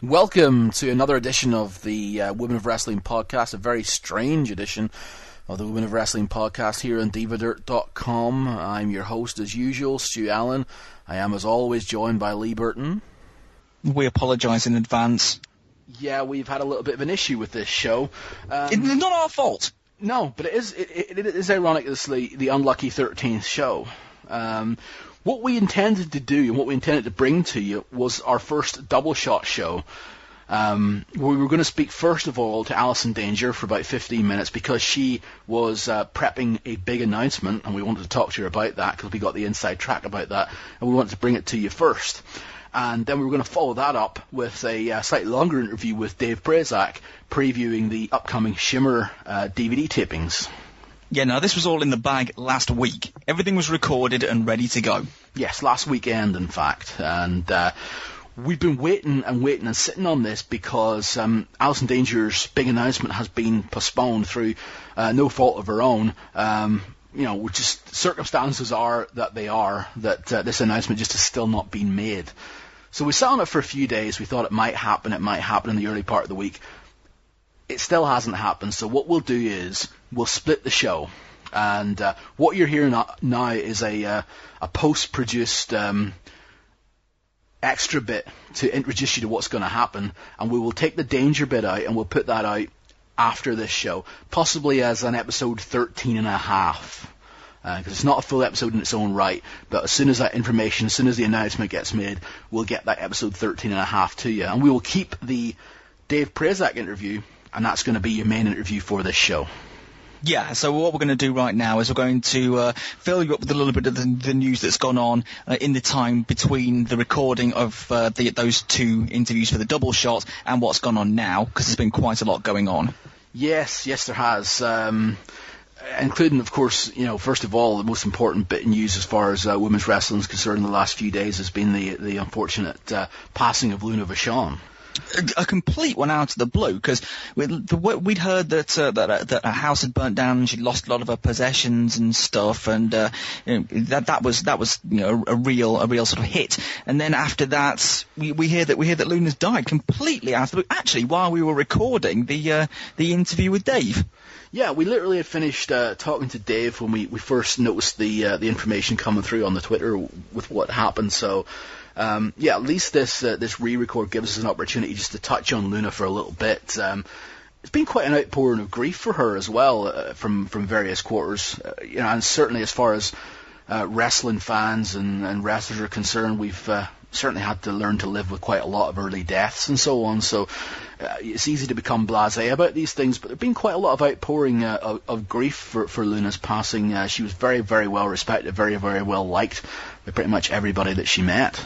Welcome to another edition of the Women of Wrestling podcast, a very strange edition of the Women of Wrestling podcast here on divadirt.com. I'm your host as usual, Stu Allen. I am as always joined by Lee Burton. We apologise in advance. Yeah, we've had a little bit of an issue with this show. It's not our fault. No, but it is ironic this the unlucky 13th show. What we intended to do and what we intended to bring to you was our first double shot show. We were going to speak first of all to Alison Danger for about 15 minutes because she was prepping a big announcement, and we wanted to talk to her about that because we got the inside track about that, and we wanted to bring it to you first. And then we were going to follow that up with a slightly longer interview with Dave Prazak previewing the upcoming Shimmer DVD tapings. Yeah, no, this was all in the bag last week. Everything was recorded and ready to go. Yes, last weekend, in fact. And we've been waiting and sitting on this because Alison Danger's big announcement has been postponed through no fault of her own. Just circumstances are that this announcement just has still not been made. So we sat on it for a few days. We thought it might happen in the early part of the week. It still hasn't happened, so what we'll do is we'll split the show. And what you're hearing now is a post-produced extra bit to introduce you to what's going to happen, and we will take the Danger bit out and we'll put that out after this show, possibly as an episode 13 and a half. Because it's not a full episode in its own right, but as soon as that information, as soon as the announcement gets made, we'll get that episode 13 and a half to you. And we will keep the Dave Prazak interview, and that's going to be your main interview for this show. Yeah, so what we're going to do right now is we're going to fill you up with a little bit of the news that's gone on in the time between the recording of those two interviews for the double shot and what's gone on now, because there's been quite a lot going on. Yes, there has. Including, of course, first of all, the most important bit of news as far as women's wrestling is concerned in the last few days has been the unfortunate passing of Luna Vachon. A complete one out of the blue, because we'd heard that her house had burnt down and she'd lost a lot of her possessions and stuff, and that was a real sort of hit. And then after that, we hear that Luna's died completely out of the blue. Actually, while we were recording the interview with Dave. Yeah, we literally had finished talking to Dave when we first noticed the information coming through on the Twitter with what happened. So. At least this re-record gives us an opportunity just to touch on Luna for a little bit. It's been quite an outpouring of grief for her as well from various quarters, and certainly as far as wrestling fans and wrestlers are concerned, we've certainly had to learn to live with quite a lot of early deaths and so on. So it's easy to become blasé about these things, but there's been quite a lot of outpouring of grief for Luna's passing. She was very, very well respected, very, very well liked by pretty much everybody that she met.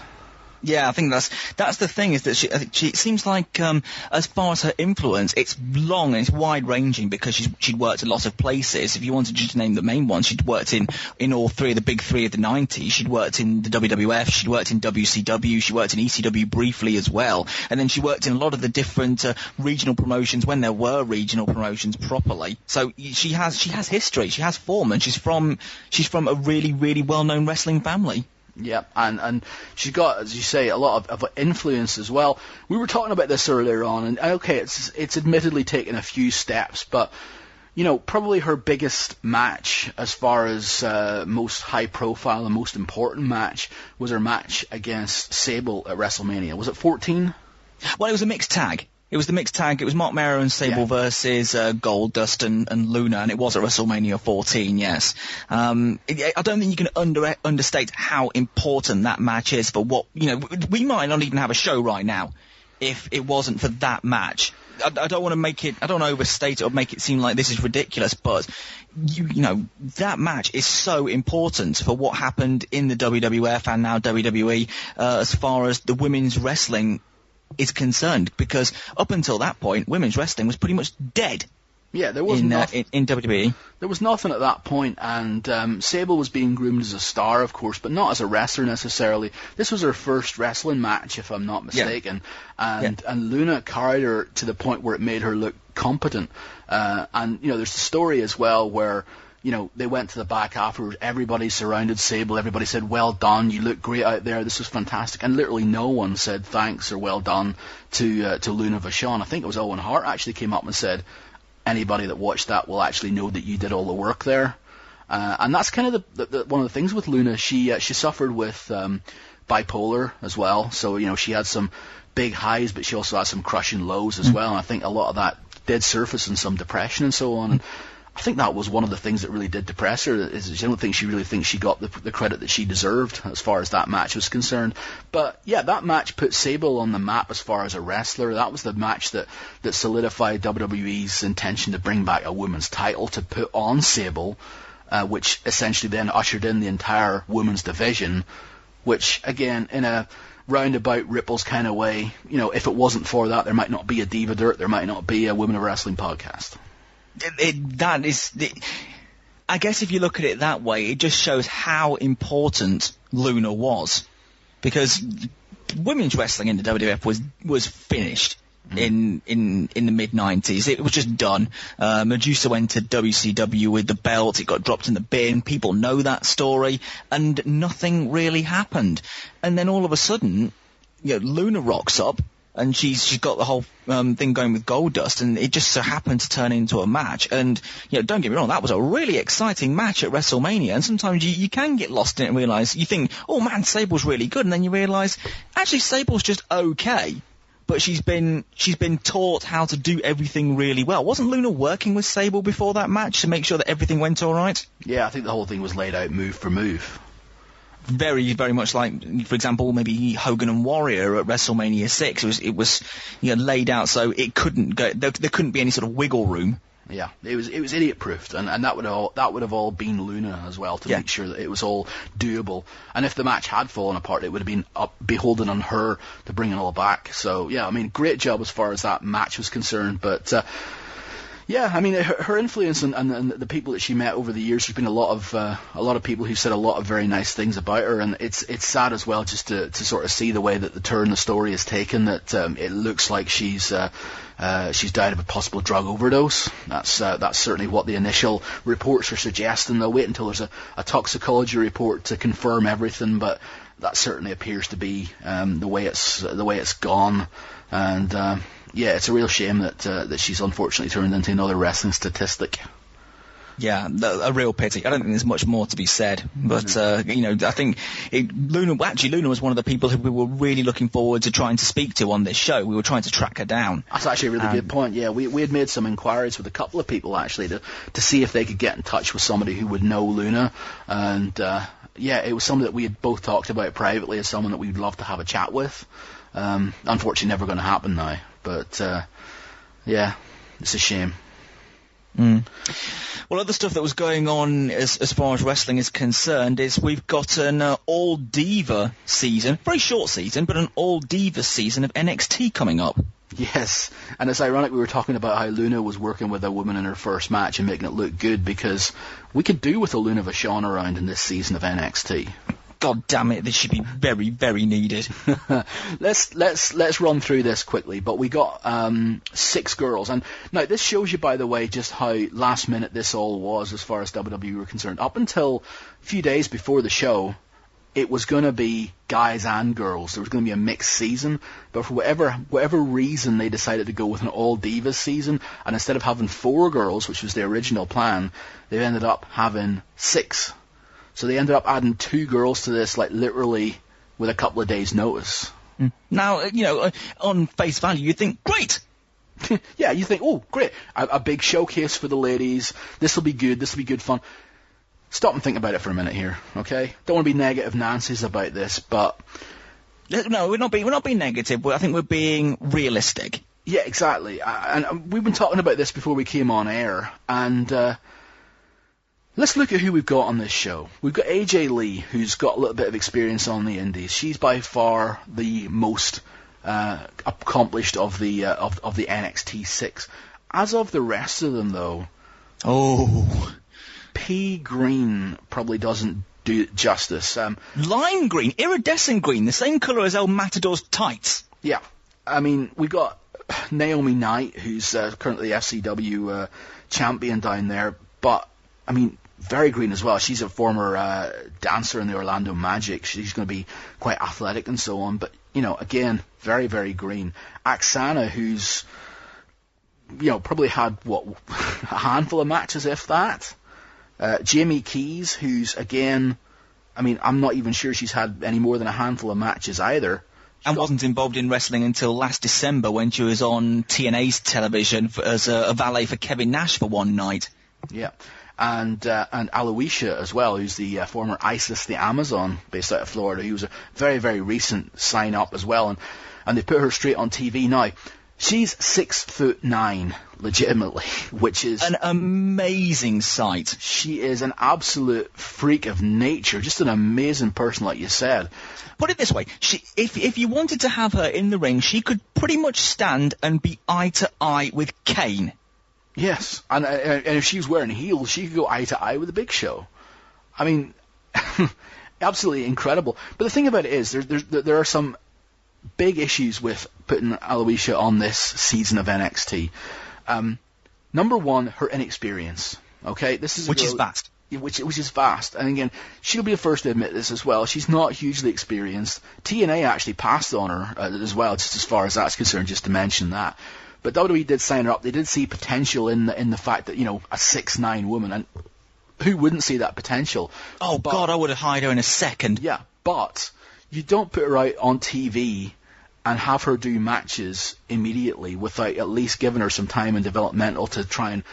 Yeah, I think that's the thing, is that she it seems like as far as her influence, it's long and it's wide ranging, because she'd worked a lot of places. If you wanted to name the main ones, she'd worked in all three of the big three of the 90s. She'd worked in the WWF, she'd worked in WCW, she worked in ECW briefly as well, and then she worked in a lot of the different regional promotions when there were regional promotions properly. So she has history, she has form, and she's from a really, really well-known wrestling family. Yeah, and she's got, as you say, a lot of influence as well. We were talking about this earlier on, and okay, it's admittedly taken a few steps, but probably her biggest match, as far as most high profile and most important match, was her match against Sable at WrestleMania. Was it 14? Well, it was a mixed tag. It was the mixed tag. It was Mark Mero and Sable versus Goldust and Luna, and it was at WrestleMania 14, yes. I don't think you can understate how important that match is for what, we might not even have a show right now if it wasn't for that match. I don't want to overstate it or make it seem like this is ridiculous, but that match is so important for what happened in the WWF and now WWE as far as the women's wrestling is concerned, because up until that point, women's wrestling was pretty much dead. Yeah, there was nothing in WWE. There was nothing at that point, and Sable was being groomed as a star, of course, but not as a wrestler necessarily. This was her first wrestling match, if I'm not mistaken, and Luna carried her to the point where it made her look competent. And there's the story as well where they went to the back afterwards. Everybody surrounded Sable. Everybody said, "Well done. You look great out there. This was fantastic." And literally no one said thanks or well done to Luna Vachon. I think it was Owen Hart actually came up and said, "Anybody that watched that will actually know that you did all the work there." And that's kind of the one of the things with Luna. She suffered with bipolar as well. So she had some big highs, but she also had some crushing lows as well. And I think a lot of that did surface in some depression and so on. And I think that was one of the things that really did depress her. Is I don't think she really thinks she got the credit that she deserved as far as that match was concerned. But yeah, that match put Sable on the map as far as a wrestler. That was the match that solidified WWE's intention to bring back a women's title to put on Sable, which essentially then ushered in the entire women's division. Which again, in a roundabout ripples kind of way, if it wasn't for that, there might not be a Diva Dirt, there might not be a Women of Wrestling podcast. I guess if you look at it that way, it just shows how important Luna was, because women's wrestling in the WWF was finished in the mid-90s. It was just done. Medusa went to WCW with the belt. It got dropped in the bin. People know that story, and nothing really happened. And then all of a sudden, Luna rocks up, and she's got the whole thing going with Goldust, and it just so happened to turn into a match. And don't get me wrong, that was a really exciting match at WrestleMania. And sometimes you can get lost in it and realise, you think, oh man, Sable's really good, and then you realise actually Sable's just okay. But she's been taught how to do everything really well. Wasn't Luna working with Sable before that match to make sure that everything went all right? Yeah, I think the whole thing was laid out move for move. Very, very much like, for example, maybe Hogan and Warrior at WrestleMania 6. It was laid out so it couldn't go. There couldn't be any sort of wiggle room. Yeah, it was idiot proofed, and that would have all been Luna as well to make sure that it was all doable. And if the match had fallen apart, it would have been beholden on her to bring it all back. So yeah, I mean, great job as far as that match was concerned. But yeah, I mean, her influence and the people that she met over the years. There's been a lot of people who said a lot of very nice things about her, and it's sad as well just to sort of see the way that the turn the story is taken. That it looks like she's died of a possible drug overdose. That's certainly what the initial reports are suggesting. They'll wait until there's a toxicology report to confirm everything, but that certainly appears to be the way it's gone. And yeah, it's a real shame that she's unfortunately turned into another wrestling statistic. Yeah, a real pity. I don't think there's much more to be said, but I think Luna was one of the people who we were really looking forward to trying to speak to on this show. We were trying to track her down. That's actually a really good point. Yeah, we had made some inquiries with a couple of people actually to see if they could get in touch with somebody who would know Luna, and yeah, it was something that we had both talked about privately as someone that we'd love to have a chat with. Unfortunately, never going to happen now. But yeah, it's a shame. Well, other stuff that was going on as far as wrestling is concerned is we've got an all-diva season, very short season, but an all-diva season of NXT coming up. Yes, and it's ironic we were talking about how Luna was working with a woman in her first match and making it look good, because we could do with a Luna Vachon around in this season of NXT. God damn it, this should be very, very needed. Let's run through this quickly. But we got 6 girls, and now this shows you, by the way, just how last minute this all was as far as WWE were concerned. Up until a few days before the show, it was going to be guys and girls. There was going to be a mixed season, but for whatever reason, they decided to go with an all divas season, and instead of having 4 girls, which was the original plan, they ended up having 6. So they ended up adding 2 girls to this, like literally with a couple of days' notice. Now, on face value, you think, great! Yeah, you think, oh, great, a big showcase for the ladies. This will be good fun. Stop and think about it for a minute here, okay? Don't want to be negative Nancy's about this, but... No, we're not being negative. I think we're being realistic. Yeah, exactly. And we've been talking about this before we came on air, and... let's look at who we've got on this show. We've got AJ Lee, who's got a little bit of experience on the indies. She's by far the most accomplished of the NXT 6. As of the rest of them, though, P. Green probably doesn't do it justice. Lime green, iridescent green, the same colour as El Matador's tights. Yeah, I mean, we got Naomi Knight, who's currently FCW champion down there, but I mean, very green as well. She's a former dancer in the Orlando Magic. She's going to be quite athletic and so on. But, again, very, very green. Oksana, who's, probably had, a handful of matches, if that. Jamie Keys, who's, again, I'm not even sure she's had any more than a handful of matches either. And wasn't involved in wrestling until last December when she was on TNA's television as a valet for Kevin Nash for one night. Yeah. And Aloysia as well, who's the former Isis the Amazon based out of Florida. He was a very, very recent sign-up as well. And they put her straight on TV now. She's 6'9", legitimately, which is an amazing sight. She is an absolute freak of nature, just an amazing person, like you said. Put it this way, if you wanted to have her in the ring, she could pretty much stand and be eye to eye with Kane. Yes, and if she was wearing heels, she could go eye to eye with the Big Show. Absolutely incredible. But the thing about it is, there are some big issues with putting Aloysia on this season of NXT. Number one, her inexperience. Okay, this is which is vast. Which is vast, and again, she'll be the first to admit this as well. She's not hugely experienced. TNA actually passed on her as well, just as far as that's concerned. Just to mention that. But WWE did sign her up. They did see potential in the fact that, a 6'9" woman, and who wouldn't see that potential? Oh, God, I would have hired her in a second. Yeah, but you don't put her out on TV and have her do matches immediately without at least giving her some time and developmental to try and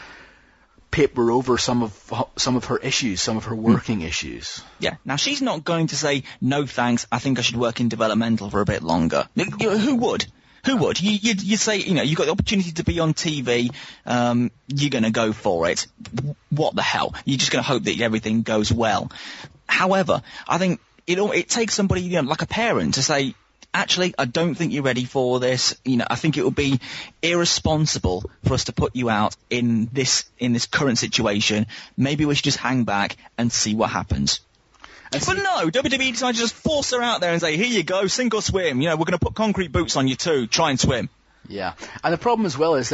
paper over some of her issues, some of her working issues. Yeah. Now, she's not going to say, no thanks, I think I should work in developmental for a bit longer. Who would? Who would? You'd say, you've got the opportunity to be on TV, you're going to go for it. What the hell? You're just going to hope that everything goes well. However, I think it takes somebody, like a parent, to say, actually, I don't think you're ready for this. I think it would be irresponsible for us to put you out in this current situation. Maybe we should just hang back and see what happens. But no, WWE decided to just force her out there and say, here you go, sink or swim. We're going to put concrete boots on you too. Try and swim. Yeah. And the problem as well is,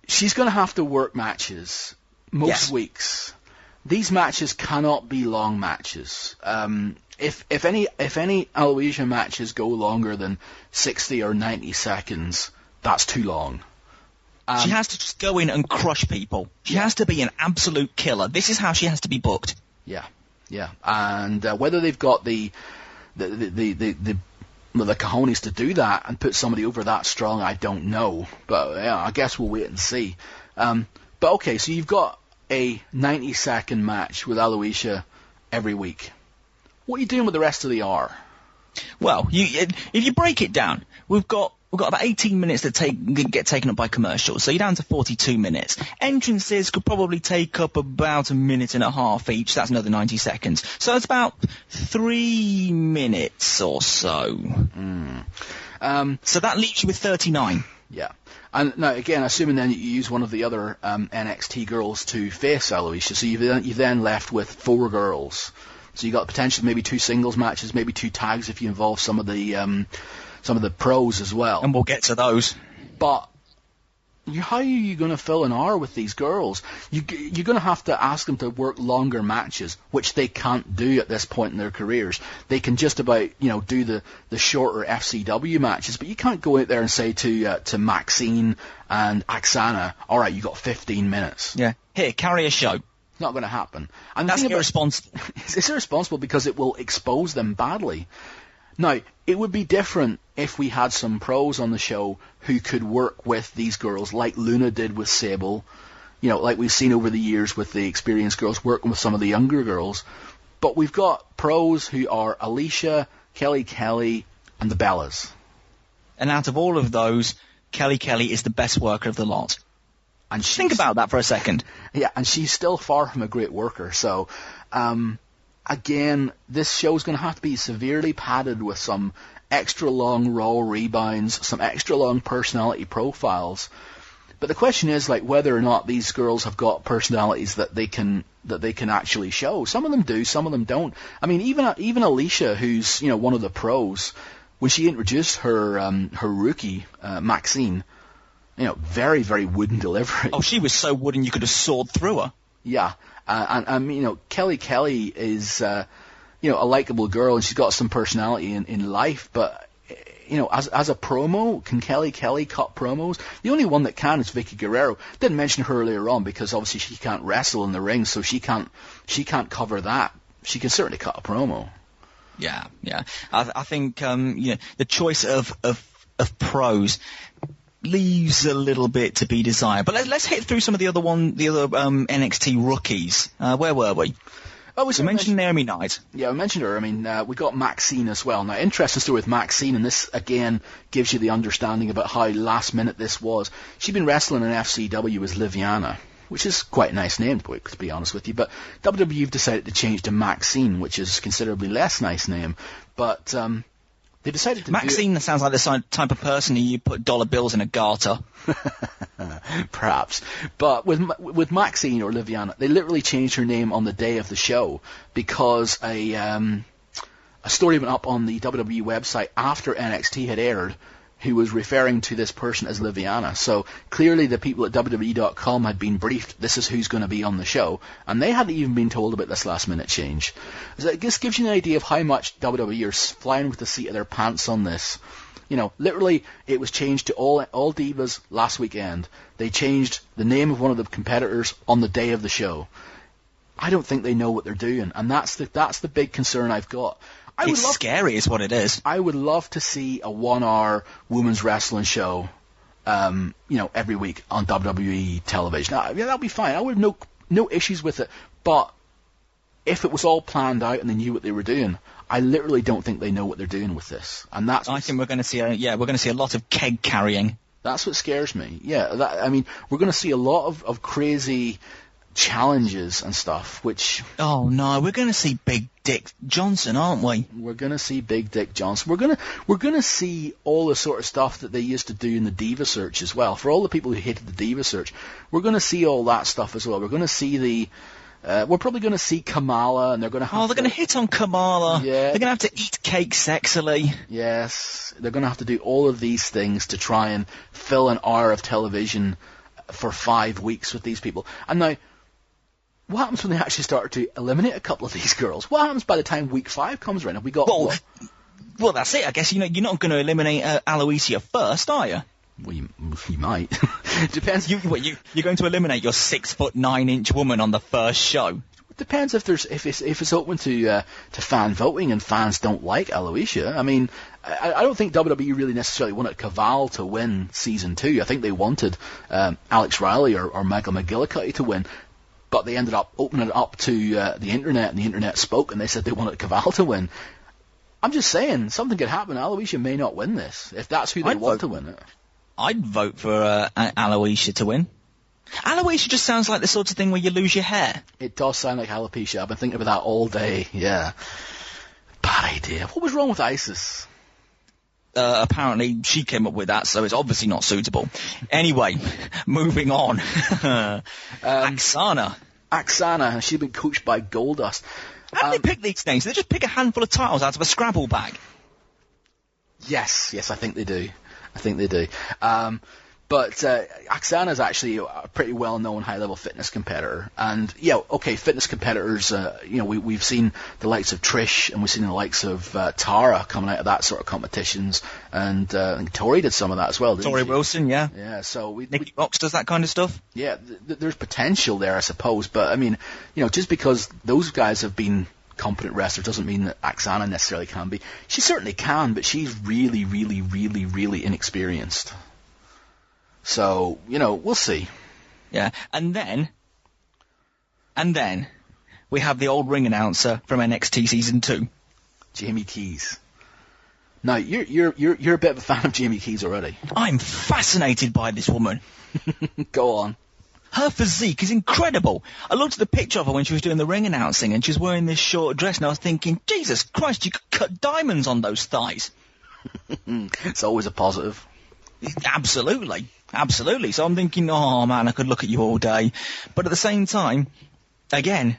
she's going to have to work matches most weeks. These matches cannot be long matches. If any Aloysia matches go longer than 60 or 90 seconds, that's too long. She has to just go in and crush people. She has to be an absolute killer. This is how she has to be booked. Yeah. And whether they've got the cojones to do that and put somebody over that strong, I don't know. But yeah, I guess we'll wait and see. But okay, so you've got a 90-second match with Aloysia every week. What are you doing with the rest of the hour? Well, if you break it down, we've got about 18 minutes that get taken up by commercials, so you're down to 42 minutes. Entrances could probably take up about a minute and a half each. That's another 90 seconds. So it's about 3 minutes or so. So that leaves you with 39. Yeah. And now, again, assuming then you use one of the other NXT girls to face Aloysia, so you've then left with 4 girls. So you've got potentially maybe 2 singles matches, maybe 2 tags if you involve some of the pros as well. And we'll get to those. But how are you going to fill an hour with these girls? You're going to have to ask them to work longer matches, which they can't do at this point in their careers. They can just about, do the shorter FCW matches, but you can't go out there and say to Maxine and Oksana, all right, you got 15 minutes. Yeah. Here, carry a show. It's not going to happen. And that's irresponsible. It's irresponsible because it will expose them badly. Now, it would be different if we had some pros on the show who could work with these girls, like Luna did with Sable, like we've seen over the years with the experienced girls working with some of the younger girls. But we've got pros who are Alicia, Kelly, and the Bellas. And out of all of those, Kelly is the best worker of the lot. And think about that for a second. Yeah, and she's still far from a great worker. So, again, this show's going to have to be severely padded with some extra long raw rebounds, some extra long personality profiles. But the question is, whether or not these girls have got personalities that they can actually show. Some of them do, some of them don't. Even Alicia, who's one of the pros, when she introduced her rookie Maxine, very, very wooden delivery. Oh, she was so wooden you could have sawed through her. Yeah, and Kelly is a likable girl, and she's got some personality in life, but as a promo, can Kelly cut promos? The only one that can is Vicky Guerrero. Didn't mention her earlier on because obviously she can't wrestle in the ring, so she can't cover that. She can certainly cut a promo. Yeah. I think the choice of pros leaves a little bit to be desired. But let's hit through some of the other NXT rookies. Where were we? Oh, we mentioned Naomi Knight. Yeah, we mentioned her. I mean, we got Maxine as well. Now, interesting story with Maxine, and this, again, gives you the understanding about how last minute this was. She'd been wrestling in FCW as Liviana, which is quite a nice name, to be honest with you, but WWE have decided to change to Maxine, which is a considerably less nice name, but they decided to Maxine sounds like the type of person who you put dollar bills in a garter. Perhaps. But with Maxine or Liviana, they literally changed her name on the day of the show because a story went up on the WWE website after NXT had aired who was referring to this person as Liviana. So clearly the people at WWE.com had been briefed, this is who's going to be on the show, and they hadn't even been told about this last minute change. So this gives you an idea of how much WWE are flying with the seat of their pants on this. Literally, it was changed to all Divas last weekend. They changed the name of one of the competitors on the day of the show. I don't think they know what they're doing, and that's the big concern I've got. It's scary is what it is. I would love to see a 1-hour women's wrestling show, every week on WWE television. That'd be fine. I would have no issues with it, but if it was all planned out and they knew what they were doing, I literally don't think they know what they're doing with this, and I think we're going to see a lot of keg carrying. That's what scares me. Yeah, we're going to see a lot of crazy challenges and stuff, which... Oh no, we're going to see Big Dick Johnson, aren't we? We're going to see Big Dick Johnson. We're going to see all the sort of stuff that they used to do in the Diva Search as well. For all the people who hated the Diva Search, we're going to see all that stuff as well. We're going to see we're probably going to see Kamala, and they're going to have they're going to hit on Kamala. Yeah. They're going to have to eat cake sexily. Yes. They're going to have to do all of these things to try and fill an hour of television for 5 weeks with these people. And now, what happens when they actually start to eliminate a couple of these girls? What happens by the time week 5 comes around? Have we got... Well, that's it. I guess you're not going to eliminate Aloysia first, are you? Well, you might. Depends. You're going to eliminate your 6'9" woman on the first show. It depends if it's open to fan voting and fans don't like Aloysia. I mean, I don't think WWE really necessarily wanted Caval to win season 2. I think they wanted Alex Riley or Michael McGillicuddy to win. But they ended up opening it up to the internet, and the internet spoke, and they said they wanted Caval to win. I'm just saying, something could happen. Aloysia may not win this, if that's who they want to win it. I'd vote for Aloysia to win. Aloysia just sounds like the sort of thing where you lose your hair. It does sound like alopecia. I've been thinking about that all day, yeah. Bad idea. What was wrong with Isis? Apparently she came up with that, so it's obviously not suitable. Anyway, moving on. Aksana, she'd been coached by Goldust. How do they pick these names? They just pick a handful of titles out of a Scrabble bag. Yes, I think they do. But Aksana's actually a pretty well-known high-level fitness competitor. And, fitness competitors, we've seen the likes of Trish, and we've seen the likes of Tara coming out of that sort of competitions. And Tori did some of that as well, didn't Tori she? Wilson, yeah. Yeah, so... Nikki Box does that kind of stuff? Yeah, there's potential there, I suppose. But, I mean, just because those guys have been competent wrestlers doesn't mean that Aksana necessarily can be. She certainly can, but she's really, really, really, really inexperienced. So, we'll see. Yeah, and then we have the old ring announcer from NXT Season 2. Jamie Keys. Now, you're a bit of a fan of Jamie Keys already. I'm fascinated by this woman. Go on. Her physique is incredible. I looked at the picture of her when she was doing the ring announcing, and she was wearing this short dress, and I was thinking, Jesus Christ, you could cut diamonds on those thighs. It's always a positive. Absolutely. So I'm thinking, oh man, I could look at you all day. But at the same time, again,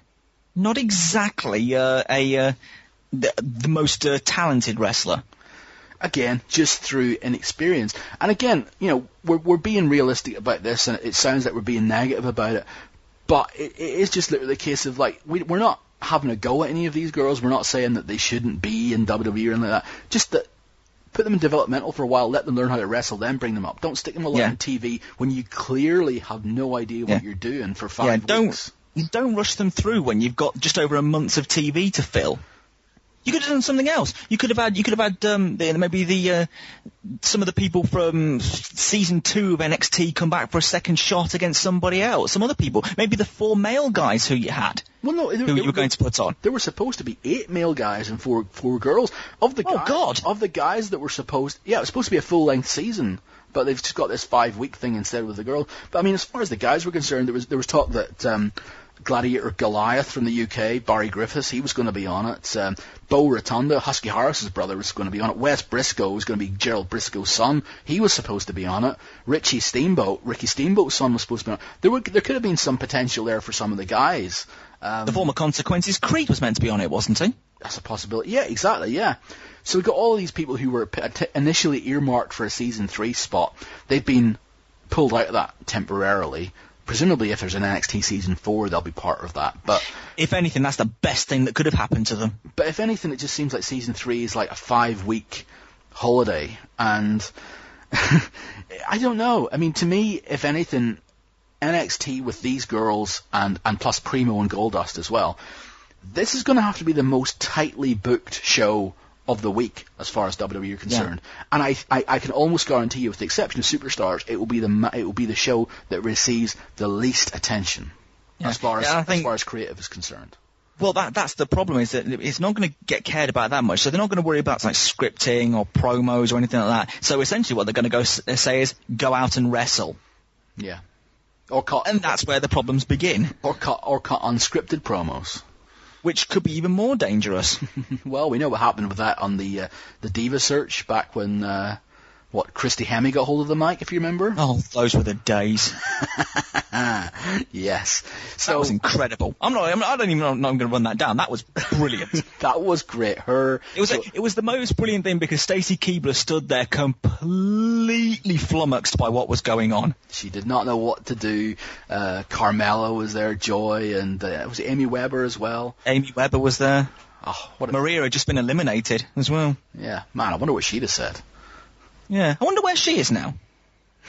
not exactly the most talented wrestler. Again, just through inexperience. And again, we're being realistic about this, and it sounds like we're being negative about it. But it is just literally a case of, like, we're not having a go at any of these girls. We're not saying that they shouldn't be in WWE or anything like that. Just that, put them in developmental for a while, let them learn how to wrestle, then bring them up. Don't stick them a lot on TV when you clearly have no idea what you're doing for 5 weeks. You don't rush them through when you've got just over a month of TV to fill. You could have done something else. You could have had maybe some of the people from season 2 of NXT come back for a second shot against somebody else. Some other people, maybe the 4 male guys who you had. Well, no, who you were going to put on. There were supposed to be 8 male guys and 4 girls. Of the guys that were supposed, it was supposed to be a full length season, but they've just got this 5-week thing instead with the girls. But I mean, as far as the guys were concerned, there was talk that Gladiator Goliath from the UK, Barry Griffiths, he was going to be on it. Bo Rotunda, Husky Harris's brother, was going to be on it. Wes Briscoe was going to be Gerald Briscoe's son. He was supposed to be on it. Ricky Steamboat's son was supposed to be on it. There could have been some potential there for some of the guys. The former Consequences Creed was meant to be on it, wasn't he? That's a possibility. Yeah, exactly, yeah. So we've got all of these people who were initially earmarked for a season 3 spot. They've been pulled out of that temporarily. Presumably, if there's an NXT season 4, they'll be part of that. But if anything, that's the best thing that could have happened to them. But if anything, it just seems like season 3 is like a 5-week holiday, and I don't know. I mean, to me, if anything, NXT with these girls and plus Primo and Goldust as well, this is going to have to be the most tightly booked show of the week as far as WWE are concerned. And I can almost guarantee you, with the exception of Superstars, it will be the show that receives the least attention as far as creative is concerned. Well, that's the problem, is that it's not going to get cared about that much, so they're not going to worry about like scripting or promos or anything like that. So essentially what they're going to say is, go out and wrestle. Yeah. And that's where the problems begin. Or cut unscripted promos. Which could be even more dangerous. Well, we know what happened with that on the Diva search back when Christy Hemme got hold of the mic, if you remember. Oh, those were the days. Yes. So that was incredible. I don't even know I'm going to run that down. That was brilliant. That was great. It was the most brilliant thing because Stacy Keibler stood there completely flummoxed by what was going on. She did not know what to do. Carmella was there, Joy, and was it Amy Weber as well? Amy Weber was there. Oh, Maria had just been eliminated as well. Yeah, man, I wonder what she'd have said. Yeah, I wonder where she is now.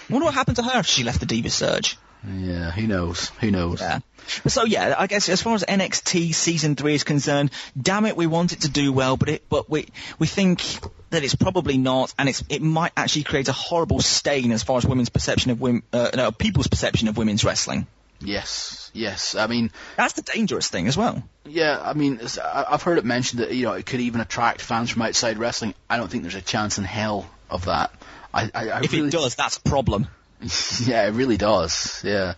I wonder what happened to her if she left the Diva Surge. Yeah, who knows? Yeah. So yeah, I guess as far as NXT Season 3 is concerned, damn it, we want it to do well, but we think that it's probably not, and it might actually create a horrible stain as far as women's perception of people's perception of women's wrestling. Yes. I mean, that's the dangerous thing as well. Yeah, I mean, I've heard it mentioned that it could even attract fans from outside wrestling. I don't think there's a chance in hell of that. If it does, that's a problem. Yeah, it really does. Yeah.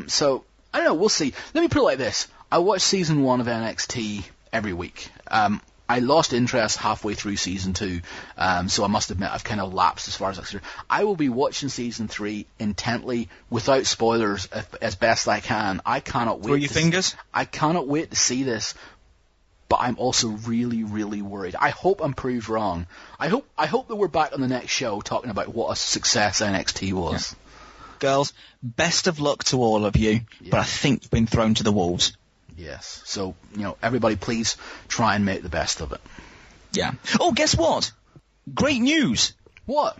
So I don't know. We'll see. Let me put it like this: I watch season 1 of NXT every week. I lost interest halfway through season 2, so I must admit I've kind of lapsed as far as that's concerned. I will be watching season 3 intently, without spoilers, as best I can. I cannot wait. Through your fingers? I cannot wait to see this, but I'm also really, really worried. I hope I'm proved wrong. I hope that we're back on the next show talking about what a success NXT was. Yeah. Girls, best of luck to all of you, but I think you've been thrown to the wolves. Yes. So, everybody please try and make the best of it. Yeah. Oh, guess what? Great news. What?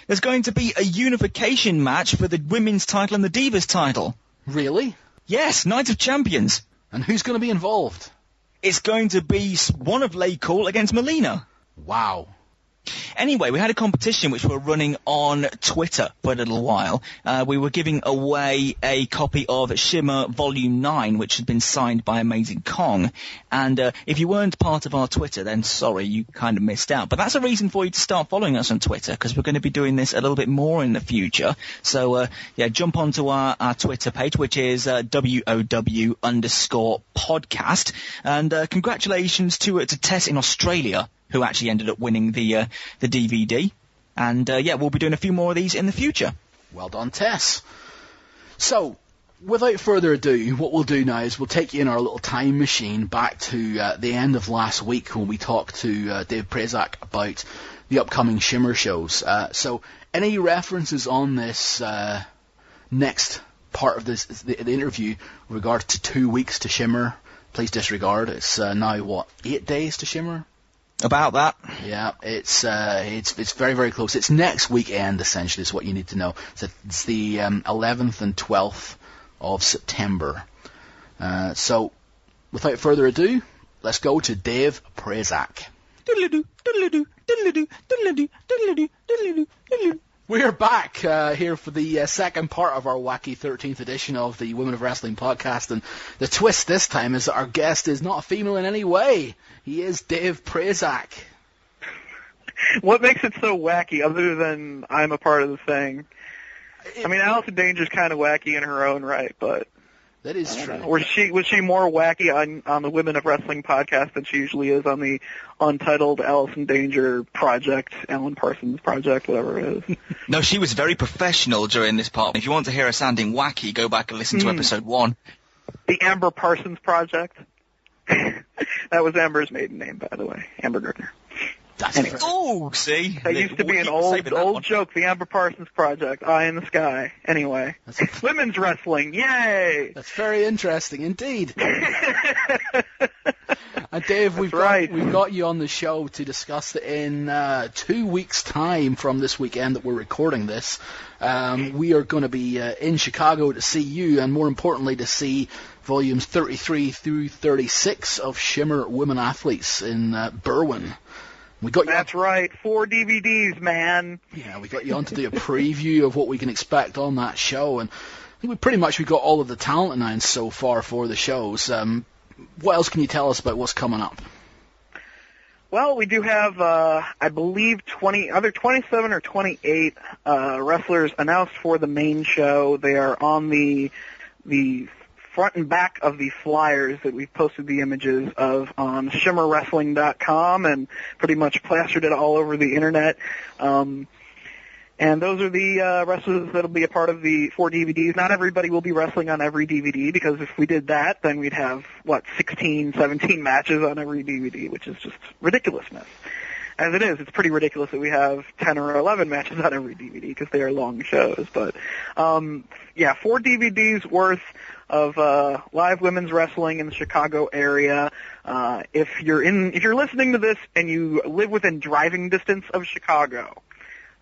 There's going to be a unification match for the women's title and the Divas title. Really? Yes, Night of Champions. And who's going to be involved? It's going to be one of Lay Cool against Melina. Wow. Anyway, we had a competition which we're running on Twitter for a little while. We were giving away a copy of Shimmer Volume 9, which had been signed by Amazing Kong. And if you weren't part of our Twitter, then sorry, you kind of missed out. But that's a reason for you to start following us on Twitter, because we're going to be doing this a little bit more in the future. So, jump onto our Twitter page, which is WOW_podcast. And congratulations to Tess in Australia, who actually ended up winning the DVD. And, we'll be doing a few more of these in the future. Well done, Tess. So, without further ado, what we'll do now is we'll take you in our little time machine back to the end of last week when we talked to Dave Prazak about the upcoming Shimmer shows. So, any references on this next part of the interview with regard to 2 weeks to Shimmer. Please disregard. It's now 8 days to Shimmer. About that. Yeah, it's very, very close. It's next weekend, essentially, is what you need to know. It's the 11th and 12th of September. So, without further ado, let's go to Dave Prazak. We're back here for the second part of our wacky 13th edition of the Women of Wrestling podcast, and the twist this time is that our guest is not a female in any way. He is Dave Prazak. What makes it so wacky, other than I'm a part of the thing? I mean, Allison Danger's kind of wacky in her own right, but... That is true. Was she more wacky on the Women of Wrestling podcast than she usually is on the untitled Allison Danger project, Alan Parsons project, whatever it is? No, she was very professional during this part. If you want to hear her sounding wacky, go back and listen to episode 1. The Amber Parsons project. That was Amber's maiden name, by the way, Amber Gardner. Anyway. Oh, see? That used to be an old joke, the Amber Parsons Project, Eye in the Sky. Anyway, women's wrestling, yay! That's very interesting indeed. And Dave, we've got you on the show to discuss it in 2 weeks' time from this weekend that we're recording this. We are going to be in Chicago to see you, and more importantly, to see volumes 33 through 36 of Shimmer Women Athletes in Berwyn. That's right, 4 DVDs, man. Yeah, we got you on to do a preview of what we can expect on that show, and I think we've got all of the talent announced so far for the shows. What else can you tell us about what's coming up? Well, we do have, I believe, either 27 or 28 wrestlers announced for the main show. They are on the front and back of the flyers that we've posted the images of on SHIMMERWrestling.com and pretty much plastered it all over the internet. And those are the wrestlers that will be a part of the 4 DVDs. Not everybody will be wrestling on every DVD, because if we did that, then we'd have, 16, 17 matches on every DVD, which is just ridiculousness. As it is, it's pretty ridiculous that we have 10 or 11 matches on every DVD, because they are long shows. But, 4 DVDs worth of live women's wrestling in the Chicago area. If you're listening to this and you live within driving distance of Chicago,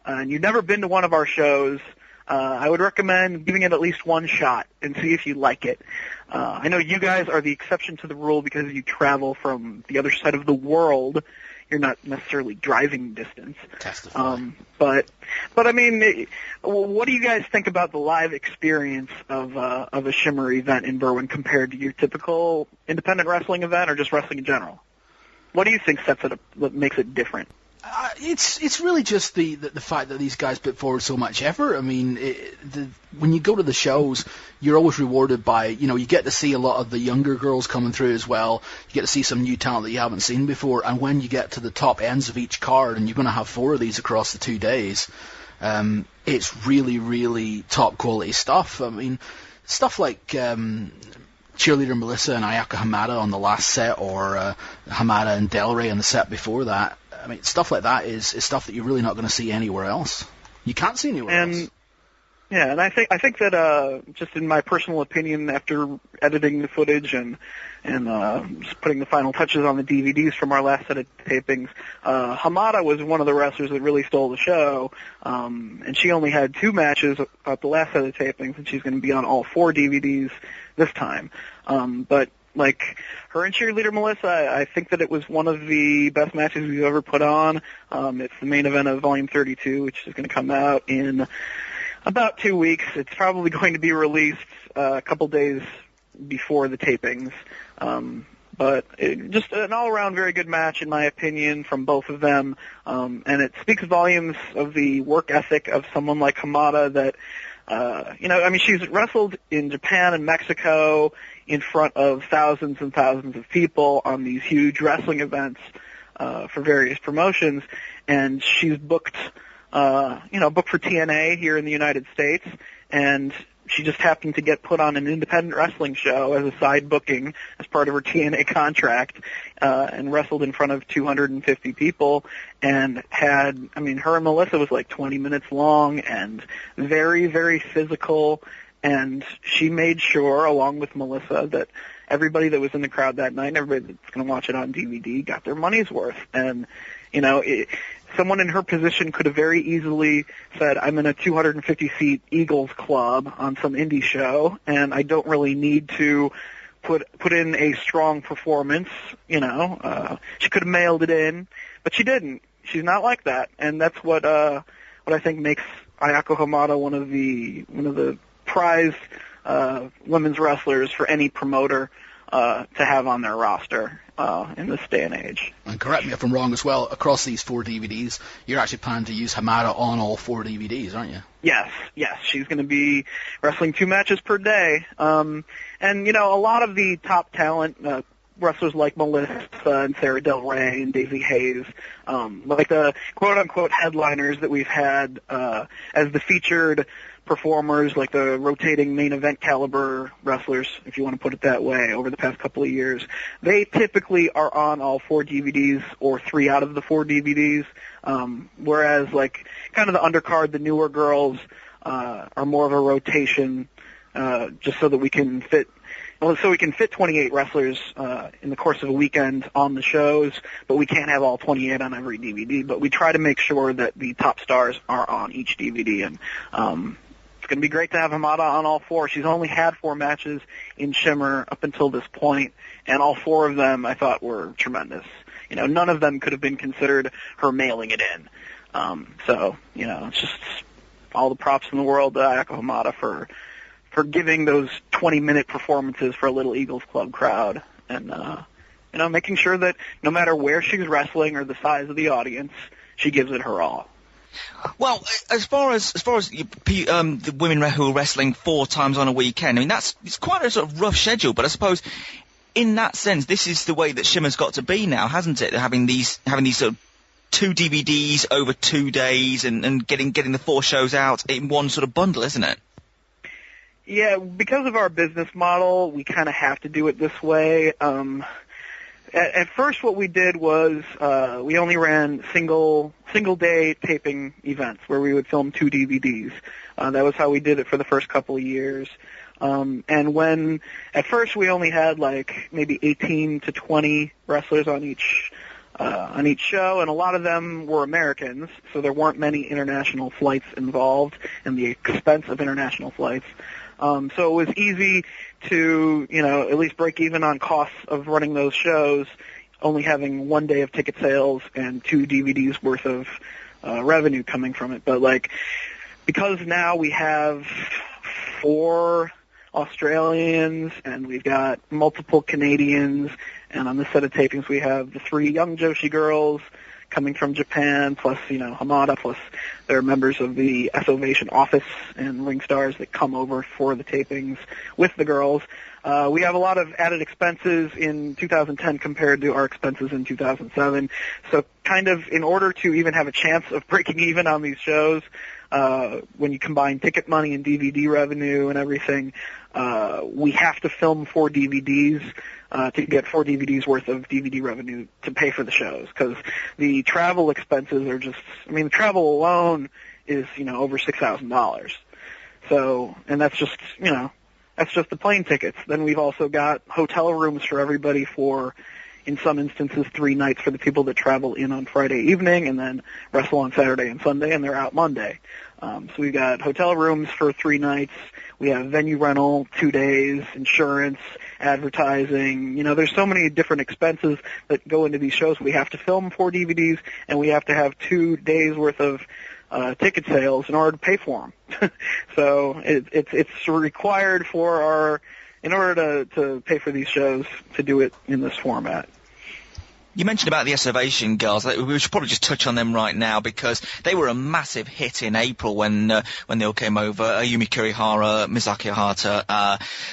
and you've never been to one of our shows, I would recommend giving it at least one shot and see if you like it. I know you guys are the exception to the rule because you travel from the other side of the world. You're not necessarily driving distance. Testify. But I mean, what do you guys think about the live experience of a Shimmer event in Berwyn compared to your typical independent wrestling event or just wrestling in general? What do you think what makes it different? It's really just the fact that these guys put forward so much effort. I mean, when you go to the shows, you're always rewarded by, you get to see a lot of the younger girls coming through as well. You get to see some new talent that you haven't seen before. And when you get to the top ends of each card, and you're going to have 4 of these across the 2 days, it's really, really top quality stuff. I mean, stuff like Cheerleader Melissa and Ayaka Hamada on the last set, or Hamada and Del Rey on the set before that. I mean, stuff like that is stuff that you're really not going to see anywhere else. You can't see anywhere else. Yeah, and I think that just in my personal opinion, after editing the footage and just putting the final touches on the DVDs from our last set of tapings, Hamada was one of the wrestlers that really stole the show, and she only had 2 matches at the last set of tapings, and she's going to be on all 4 DVDs this time. But like her and Cheerleader Melissa, I think that it was one of the best matches we've ever put on. It's the main event of Volume 32, which is going to come out in about 2 weeks. It's probably going to be released a couple days before the tapings. But just an all-around very good match, in my opinion, from both of them. And it speaks volumes of the work ethic of someone like Hamada that, she's wrestled in Japan and Mexico in front of thousands and thousands of people on these huge wrestling events for various promotions, and she's booked for TNA here in the United States, and she just happened to get put on an independent wrestling show as a side booking as part of her TNA contract, and wrestled in front of 250 people, and her and Melissa was like 20 minutes long and very, very physical, and she made sure, along with Melissa, that everybody that was in the crowd that night, and everybody that's going to watch it on DVD, got their money's worth. And, someone in her position could have very easily said, I'm in a 250-seat Eagles club on some indie show, and I don't really need to put in a strong performance. She could have mailed it in, but she didn't. She's not like that, and that's what I think makes Ayako Hamada one of the prized women's wrestlers for any promoter to have on their roster in this day and age. And correct me if I'm wrong as well, across these 4 DVDs, you're actually planning to use Hamada on all 4 DVDs, aren't you? Yes. She's going to be wrestling 2 matches per day. And, a lot of the top talent, wrestlers like Melissa and Sarah Del Rey and Daisy Hayes, like the quote-unquote headliners that we've had as the featured performers, like the rotating main event caliber wrestlers, if you want to put it that way, over the past couple of years. They typically are on all 4 DVDs or 3 out of the 4 DVDs, whereas like kind of the undercard, the newer girls are more of a rotation just so that we can fit 28 wrestlers in the course of a weekend on the shows, but we can't have all 28 on every DVD. But we try to make sure that the top stars are on each DVD, and it's going to be great to have Hamada on all 4. She's only had 4 matches in Shimmer up until this point, and all 4 of them I thought were tremendous. None of them could have been considered her mailing it in. It's just all the props in the world to Ayako Hamada for giving those 20-minute performances for a little Eagles Club crowd, and making sure that no matter where she's wrestling or the size of the audience, she gives it her all. Well, as far as the women who are wrestling 4 times on a weekend, I mean it's quite a sort of rough schedule. But I suppose in that sense, this is the way that Shimmer's got to be now, hasn't it? Having these sort of 2 DVDs over 2 days and getting the 4 shows out in one sort of bundle, isn't it? Yeah, because of our business model, we kind of have to do it this way. At first, what we did was we only ran single day taping events where we would film 2 DVDs. That was how we did it for the first couple of years. And when at first we only had like maybe 18 to 20 wrestlers on each show, and a lot of them were Americans, so there weren't many international flights involved and the expense of international flights. So it was easy to, at least break even on costs of running those shows, only having 1 day of ticket sales and 2 DVDs worth of revenue coming from it. But because now we have 4 Australians and we've got multiple Canadians, and on this set of tapings we have the 3 young Joshi girls coming from Japan, plus, Hamada, plus there are members of the S-Ovation office and ring stars that come over for the tapings with the girls. We have a lot of added expenses in 2010 compared to our expenses in 2007. So kind of in order to even have a chance of breaking even on these shows, when you combine ticket money and DVD revenue and everything, we have to film 4 DVDs to get 4 DVDs worth of DVD revenue to pay for the shows, because the travel expenses are just, the travel alone is, over $6,000. So, and that's just, that's just the plane tickets. Then we've also got hotel rooms for everybody for, in some instances, 3 nights for the people that travel in on Friday evening and then wrestle on Saturday and Sunday, and they're out Monday. So we've got hotel rooms for 3 nights. We have venue rental, 2 days, insurance, advertising. There's so many different expenses that go into these shows. We have to film 4 DVDs, and we have to have 2 days worth of ticket sales in order to pay for them. So it's required in order to pay for these shows, to do it in this format. You mentioned about the S-Ovation girls. We should probably just touch on them right now, because they were a massive hit in April when they all came over. Ayumi Kurihara, Mizaki Hata,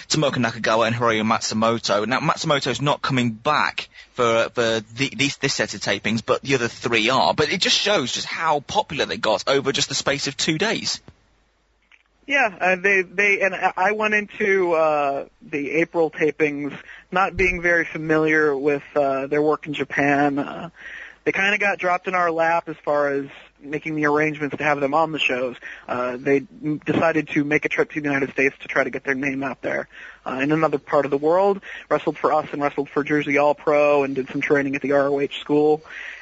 Tomoka Nakagawa, and Hiroyo Matsumoto. Now, Matsumoto's not coming back for this set of tapings, but the other 3 are. But it just shows just how popular they got over just the space of 2 days. Yeah, and I went into the April tapings not being very familiar with their work in Japan. they kind of got dropped in our lap as far as making the arrangements to have them on the shows. They decided to make a trip to the United States to try to get their name out there. In another part of the world, wrestled for us and wrestled for Jersey All Pro and did some training at the ROH school.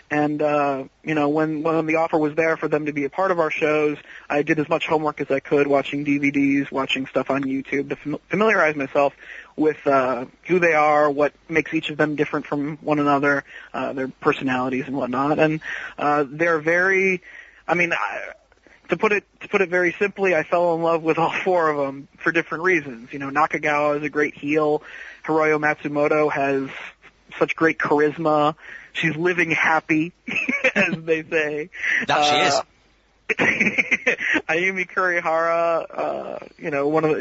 And, when the offer was there for them to be a part of our shows, I did as much homework as I could, watching DVDs, watching stuff on YouTube to familiarize myself with who they are, what makes each of them different from one another, their personalities and whatnot. And they're very, to put it very simply, I fell in love with all four of them for different reasons. Nakagawa is a great heel. Hiroyo Matsumoto has such great charisma. She's living happy, as they say. That she is. Ayumi Kurihara,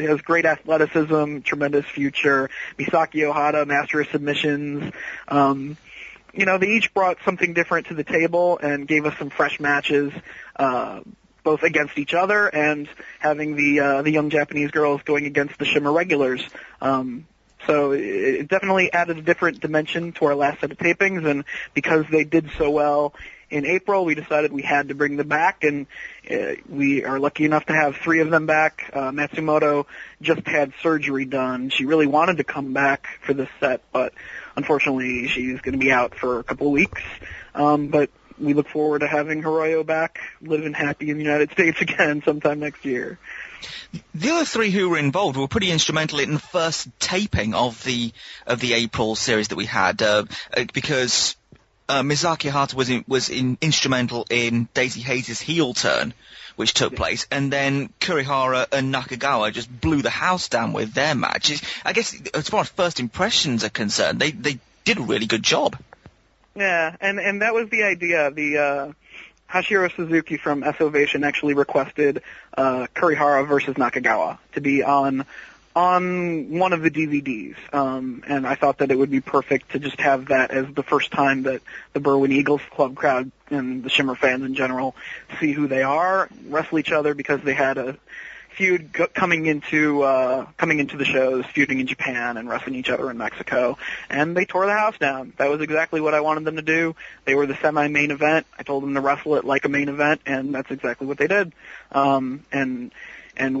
has great athleticism, tremendous future. Misaki Ohata, master of submissions. They each brought something different to the table and gave us some fresh matches, both against each other and having the young Japanese girls going against the Shimmer regulars. So it definitely added a different dimension to our last set of tapings, and because they did so well in April, we decided we had to bring them back, and we are lucky enough to have three of them back. Matsumoto just had surgery done. She really wanted to come back for this set, but unfortunately she's going to be out for a couple of weeks. But we look forward to having Hiroyo back, living happy in the United States again sometime next year. The other three who were involved were pretty instrumental in the first taping of the April series that we had, because Misaki Ohata was instrumental in Daisy Hayes' heel turn, which took place, and then Kurihara and Nakagawa just blew the house down with their match. I guess as far as first impressions are concerned, they did a really good job. Yeah, and that was the idea. The Hashiro Suzuki from S-Ovation actually requested Kurihara versus Nakagawa to be on one of the DVDs, and I thought that it would be perfect to just have that as the first time that the Berwyn Eagles Club crowd and the Shimmer fans in general see who they are, wrestle each other, because they had a feud coming into the shows, feuding in Japan and wrestling each other in Mexico, and they tore the house down. That was exactly what I wanted them to do. They were the semi-main event. I told them to wrestle it like a main event, and that's exactly what they did. And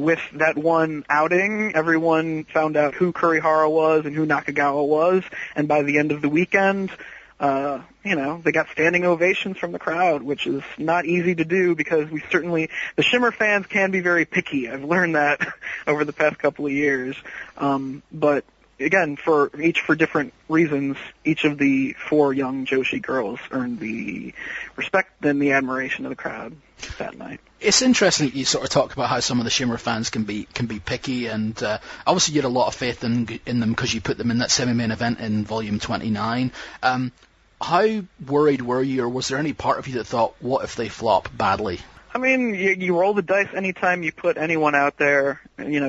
with that one outing, everyone found out who Kurihara was and who Nakagawa was, and by the end of the weekend, they got standing ovations from the crowd, which is not easy to do because the Shimmer fans can be very picky. I've learned that over the past couple of years. But again, for different reasons, each of the four young Joshi girls earned the respect and the admiration of the crowd that night. It's interesting that you sort of talk about how some of the Shimmer fans can be picky, and obviously you had a lot of faith in them because you put them in that semi-main event in Volume 29. How worried were you, or was there any part of you that thought, what if they flop badly? I mean, you roll the dice anytime you put anyone out there,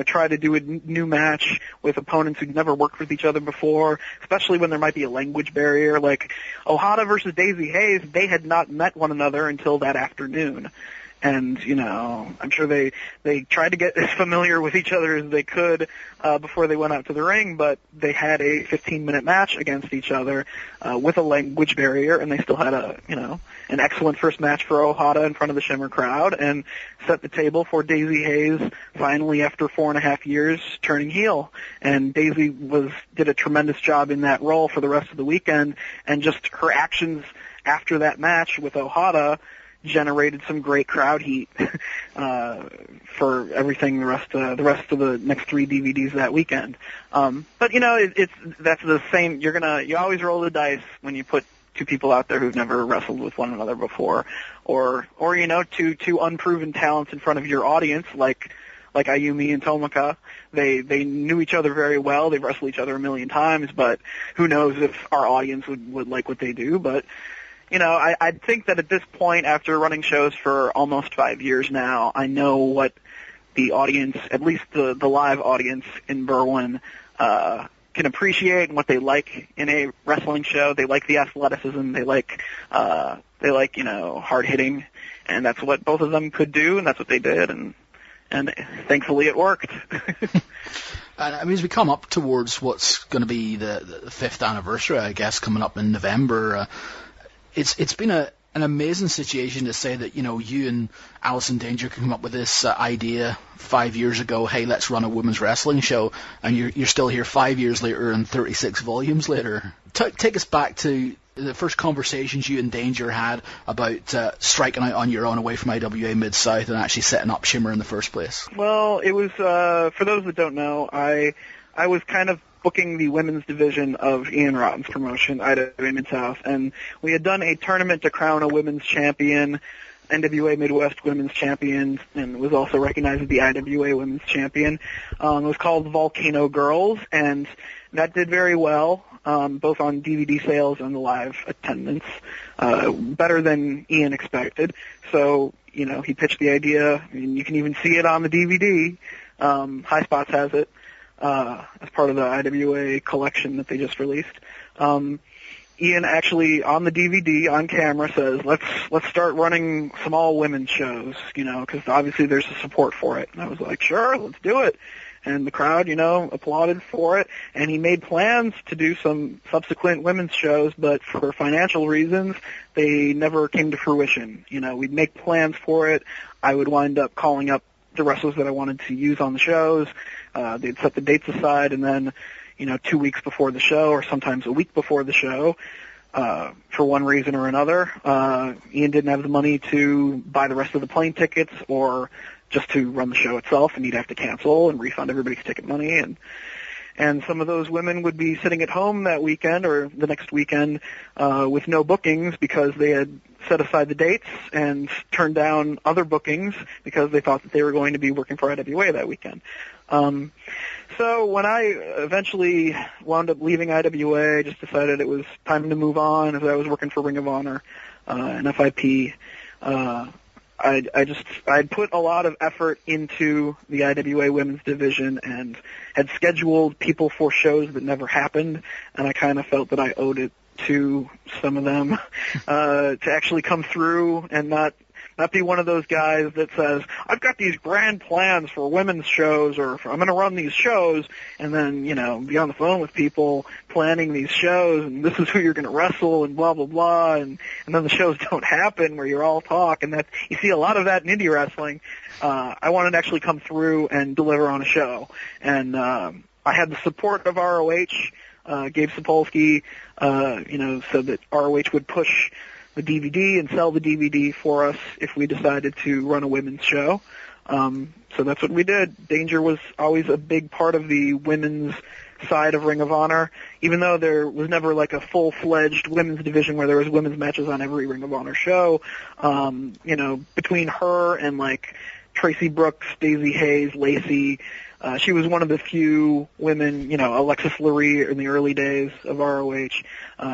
try to do a new match with opponents who've never worked with each other before, especially when there might be a language barrier. Like Ohata versus Daisy Hayes, they had not met one another until that afternoon. And, I'm sure they tried to get as familiar with each other as they could before they went out to the ring, but they had a 15-minute match against each other with a language barrier, and they still had an excellent first match for Ohata in front of the Shimmer crowd, and set the table for Daisy Hayes finally after 4.5 years turning heel. And Daisy did a tremendous job in that role for the rest of the weekend, and just her actions after that match with Ohata generated some great crowd heat for everything the rest of the next three DVDs that weekend. But that's the same. You always roll the dice when you put two people out there who've never wrestled with one another before, or two unproven talents in front of your audience like Ayumi and Tomoka. They knew each other very well. They've wrestled each other a million times, but who knows if our audience would like what they do. But I think that at this point, after running shows for almost 5 years now, I know what the audience, at least the live audience in Berwyn, can appreciate and what they like in a wrestling show. They like the athleticism. They like hard hitting, and that's what both of them could do, and that's what they did, and thankfully it worked. And as we come up towards what's going to be the 5th anniversary, I guess, coming up in November. it's been an amazing situation to say that, you and Alison Danger can come up with this idea 5 years ago, hey, let's run a women's wrestling show, and you're still here 5 years later and 36 volumes later. Take us back to the first conversations you and Danger had about striking out on your own away from IWA Mid-South and actually setting up Shimmer in the first place. Well, it was, for those that don't know, I was kind of booking the women's division of Ian Rotten's promotion, IWA Mid-South, and we had done a tournament to crown a women's champion, NWA Midwest Women's Champion, and was also recognized as the IWA Women's Champion. It was called Volcano Girls, and that did very well, both on DVD sales and the live attendance, better than Ian expected. So, he pitched the idea, and you can even see it on the DVD. High Spots has it. As part of the IWA collection that they just released. Ian actually, on the DVD, on camera, says, let's start running some all-women shows, because obviously there's a support for it. And I was like, sure, let's do it. And the crowd, applauded for it. And he made plans to do some subsequent women's shows, but for financial reasons, they never came to fruition. We'd make plans for it. I would wind up calling up the wrestlers that I wanted to use on the shows. They'd set the dates aside, and then, 2 weeks before the show, or sometimes a week before the show, for one reason or another, Ian didn't have the money to buy the rest of the plane tickets or just to run the show itself, and he'd have to cancel and refund everybody's ticket money. And some of those women would be sitting at home that weekend or the next weekend with no bookings because they had set aside the dates and turned down other bookings because they thought that they were going to be working for IWA that weekend. So when I eventually wound up leaving IWA, I just decided it was time to move on as I was working for Ring of Honor and FIP. I'd put a lot of effort into the IWA women's division and had scheduled people for shows that never happened, and I kind of felt that I owed it to some of them to actually come through and not be one of those guys that says, I've got these grand plans for women's shows, or I'm going to run these shows, and then, be on the phone with people planning these shows, and this is who you're going to wrestle, and blah, blah, blah, and then the shows don't happen where you're all talk, and that you see a lot of that in indie wrestling. I wanted to actually come through and deliver on a show, and I had the support of ROH. Gabe Sapolsky, said that ROH would push the DVD and sell the DVD for us if we decided to run a women's show. So that's what we did. Danger was always a big part of the women's side of Ring of Honor, even though there was never like a full-fledged women's division where there was women's matches on every Ring of Honor show. Between her and like Tracy Brooks, Daisy Hayes, Lacey, she was one of the few women, Alexis Lurie in the early days of ROH.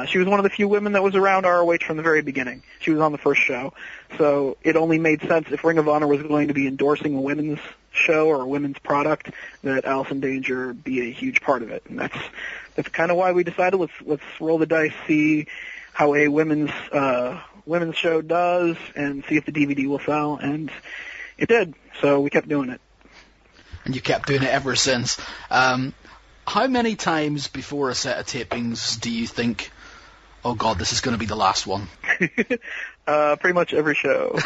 She was one of the few women that was around ROH from the very beginning. She was on the first show. So it only made sense if Ring of Honor was going to be endorsing a women's show or a women's product that Alison Danger be a huge part of it. And that's kind of why we decided let's roll the dice, see how a women's show does, and see if the DVD will sell. And it did. So we kept doing it. And you kept doing it ever since. How many times before a set of tapings do you think, oh God, this is going to be the last one? Pretty much every show.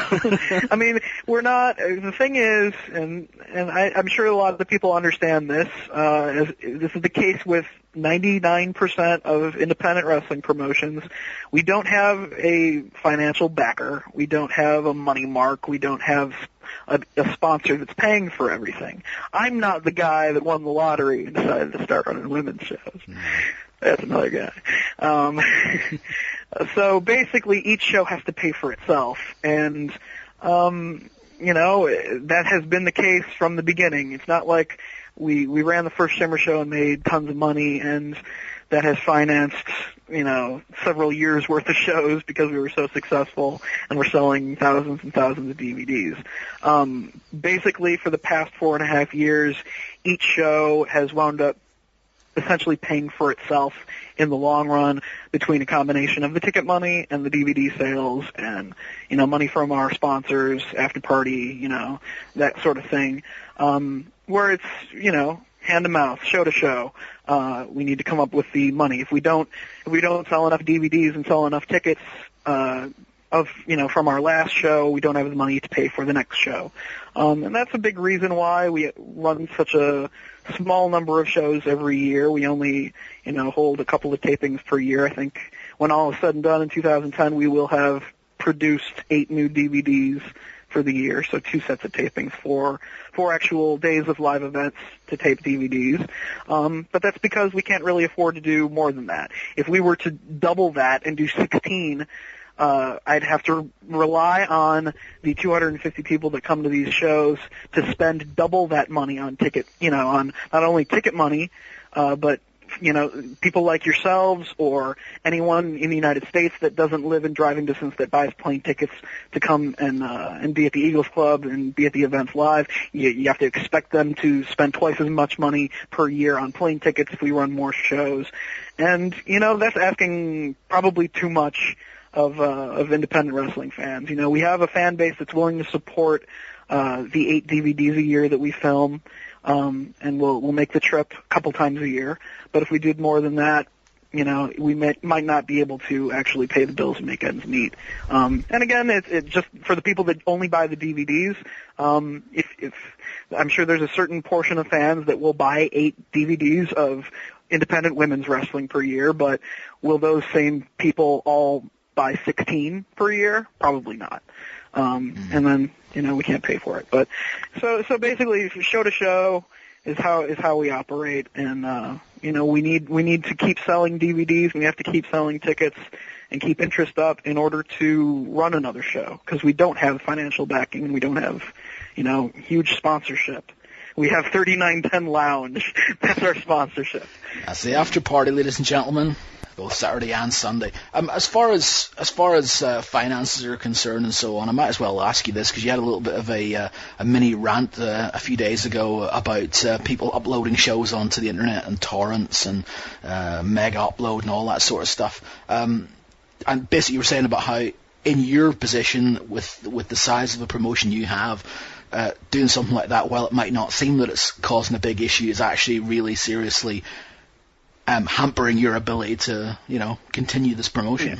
I mean, we're not, the thing is, and I'm sure a lot of the people understand this, as this is the case with 99% of independent wrestling promotions. We don't have a financial backer. We don't have a money mark. We don't have a sponsor that's paying for everything. I'm not the guy that won the lottery and decided to start running women's shows. That's another guy. So basically each show has to pay for itself, and that has been the case from the beginning. It's not like we ran the first Shimmer show and made tons of money, and that has financed, several years worth of shows because we were so successful and we're selling thousands and thousands of DVDs. Basically for the past 4.5 years, each show has wound up essentially paying for itself in the long run between a combination of the ticket money and the DVD sales and, money from our sponsors, after party, that sort of thing, where it's, hand to mouth, show to show. We need to come up with the money. If we don't sell enough DVDs and sell enough tickets, from our last show, we don't have the money to pay for the next show. And that's a big reason why we run such a small number of shows every year. We only, hold a couple of tapings per year. I think when all is said and done in 2010, we will have produced 8 new DVDs for the year, so 2 sets of tapings, for 4 actual days of live events to tape DVDs. But that's because we can't really afford to do more than that. If we were to double that and do 16, I'd have to rely on the 250 people that come to these shows to spend double that money on on not only ticket money, but people like yourselves or anyone in the United States that doesn't live in driving distance that buys plane tickets to come and be at the Eagles Club and be at the events live. You have to expect them to spend twice as much money per year on plane tickets if we run more shows. And, that's asking probably too much of independent wrestling fans. We have a fan base that's willing to support the 8 DVDs a year that we film, and we'll make the trip a couple times a year. But if we did more than that, we might not be able to actually pay the bills and make ends meet. And again, it's just for the people that only buy the DVDs. If I'm sure there's a certain portion of fans that will buy 8 DVDs of independent women's wrestling per year, but will those same people all buy 16 per year? Probably not. And then, we can't pay for it. But so basically, show to show is how we operate. And, we need to keep selling DVDs, and we have to keep selling tickets and keep interest up in order to run another show, because we don't have financial backing and we don't have, huge sponsorship. We have 3910 Lounge. That's our sponsorship. That's the after party, ladies and gentlemen. Both Saturday and Sunday. As far as finances are concerned and so on, I might as well ask you this, because you had a little bit of a mini rant a few days ago about people uploading shows onto the internet and torrents and mega upload and all that sort of stuff. And basically you were saying about how in your position with the size of the promotion you have, doing something like that, while it might not seem that it's causing a big issue, is actually really seriously hampering your ability to, continue this promotion.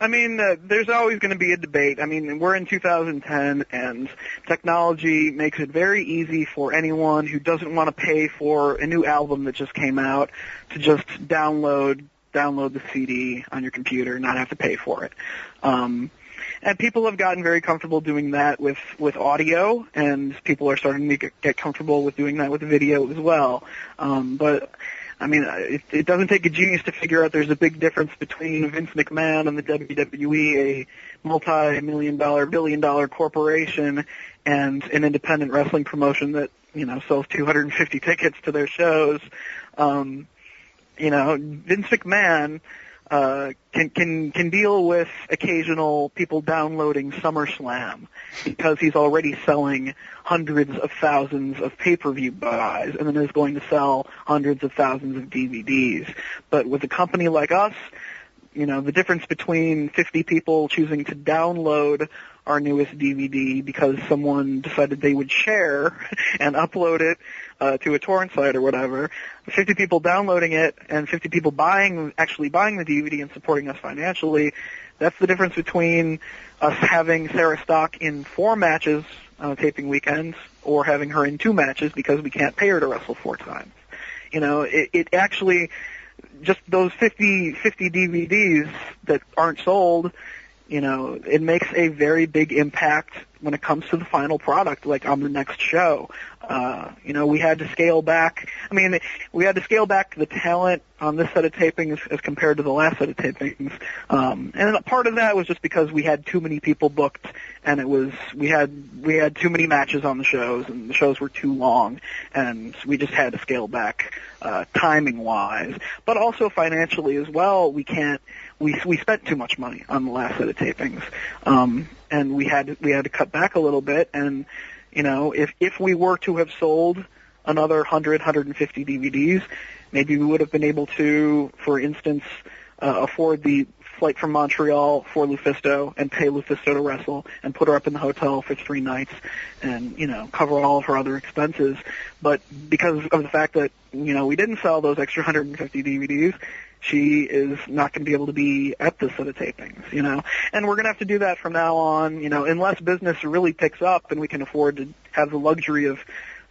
I mean, there's always going to be a debate. I mean, we're in 2010, and technology makes it very easy for anyone who doesn't want to pay for a new album that just came out to just download the CD on your computer and not have to pay for it. And people have gotten very comfortable doing that with audio, and people are starting to get comfortable with doing that with video as well. But I mean, it doesn't take a genius to figure out there's a big difference between Vince McMahon and the WWE, a multi-million-dollar, billion-dollar corporation, and an independent wrestling promotion that, sells 250 tickets to their shows. Vince McMahon can deal with occasional people downloading SummerSlam because he's already selling hundreds of thousands of pay-per-view buys and then is going to sell hundreds of thousands of DVDs. But with a company like us, the difference between 50 people choosing to download our newest DVD because someone decided they would share and upload it to a torrent site or whatever, 50 people downloading it and 50 people actually buying the DVD and supporting us financially, that's the difference between us having Sarah Stock in 4 matches on a taping weekend or having her in 2 matches because we can't pay her to wrestle 4 times. It actually, just those 50 DVDs that aren't sold, it makes a very big impact when it comes to the final product, like on the next show. We had to scale back. I mean, we had to scale back the talent on this set of tapings as compared to the last set of tapings. And part of that was just because we had too many people booked, and we had too many matches on the shows, and the shows were too long, and we just had to scale back timing-wise. But also financially as well, we spent too much money on the last set of tapings, and we had to cut back a little bit. And if we were to have sold another 150 DVDs, maybe we would have been able to, for instance, afford the flight from Montreal for Lufisto and pay Lufisto to wrestle and put her up in the hotel for 3 nights and, cover all of her other expenses. But because of the fact that, we didn't sell those extra 150 DVDs, she is not going to be able to be at this set of tapings, you know. And we're going to have to do that from now on, you know, unless business really picks up and we can afford to have the luxury of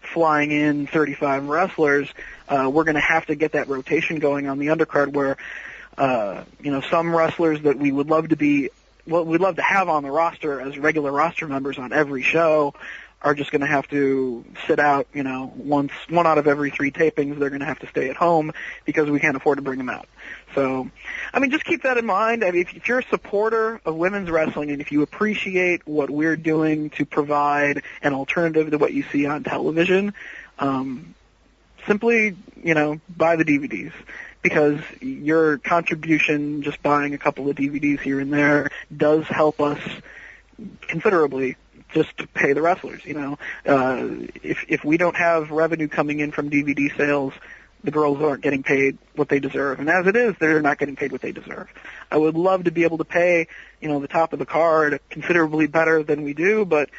flying in 35 wrestlers. We're going to have to get that rotation going on the undercard where, you know, some wrestlers that we would love to be, well, we'd love to have on the roster as regular roster members on every show are just going to have to sit out, you know, one out of every 3 tapings. They're going to have to stay at home because we can't afford to bring them out. So, I mean, just keep that in mind. I mean, if you're a supporter of women's wrestling and if you appreciate what we're doing to provide an alternative to what you see on television, simply, you know, buy the DVDs. Because your contribution, just buying a couple of DVDs here and there, does help us considerably just to pay the wrestlers, you know. If we don't have revenue coming in from DVD sales, the girls aren't getting paid what they deserve. And as it is, they're not getting paid what they deserve. I would love to be able to pay, you know, the top of the card considerably better than we do, but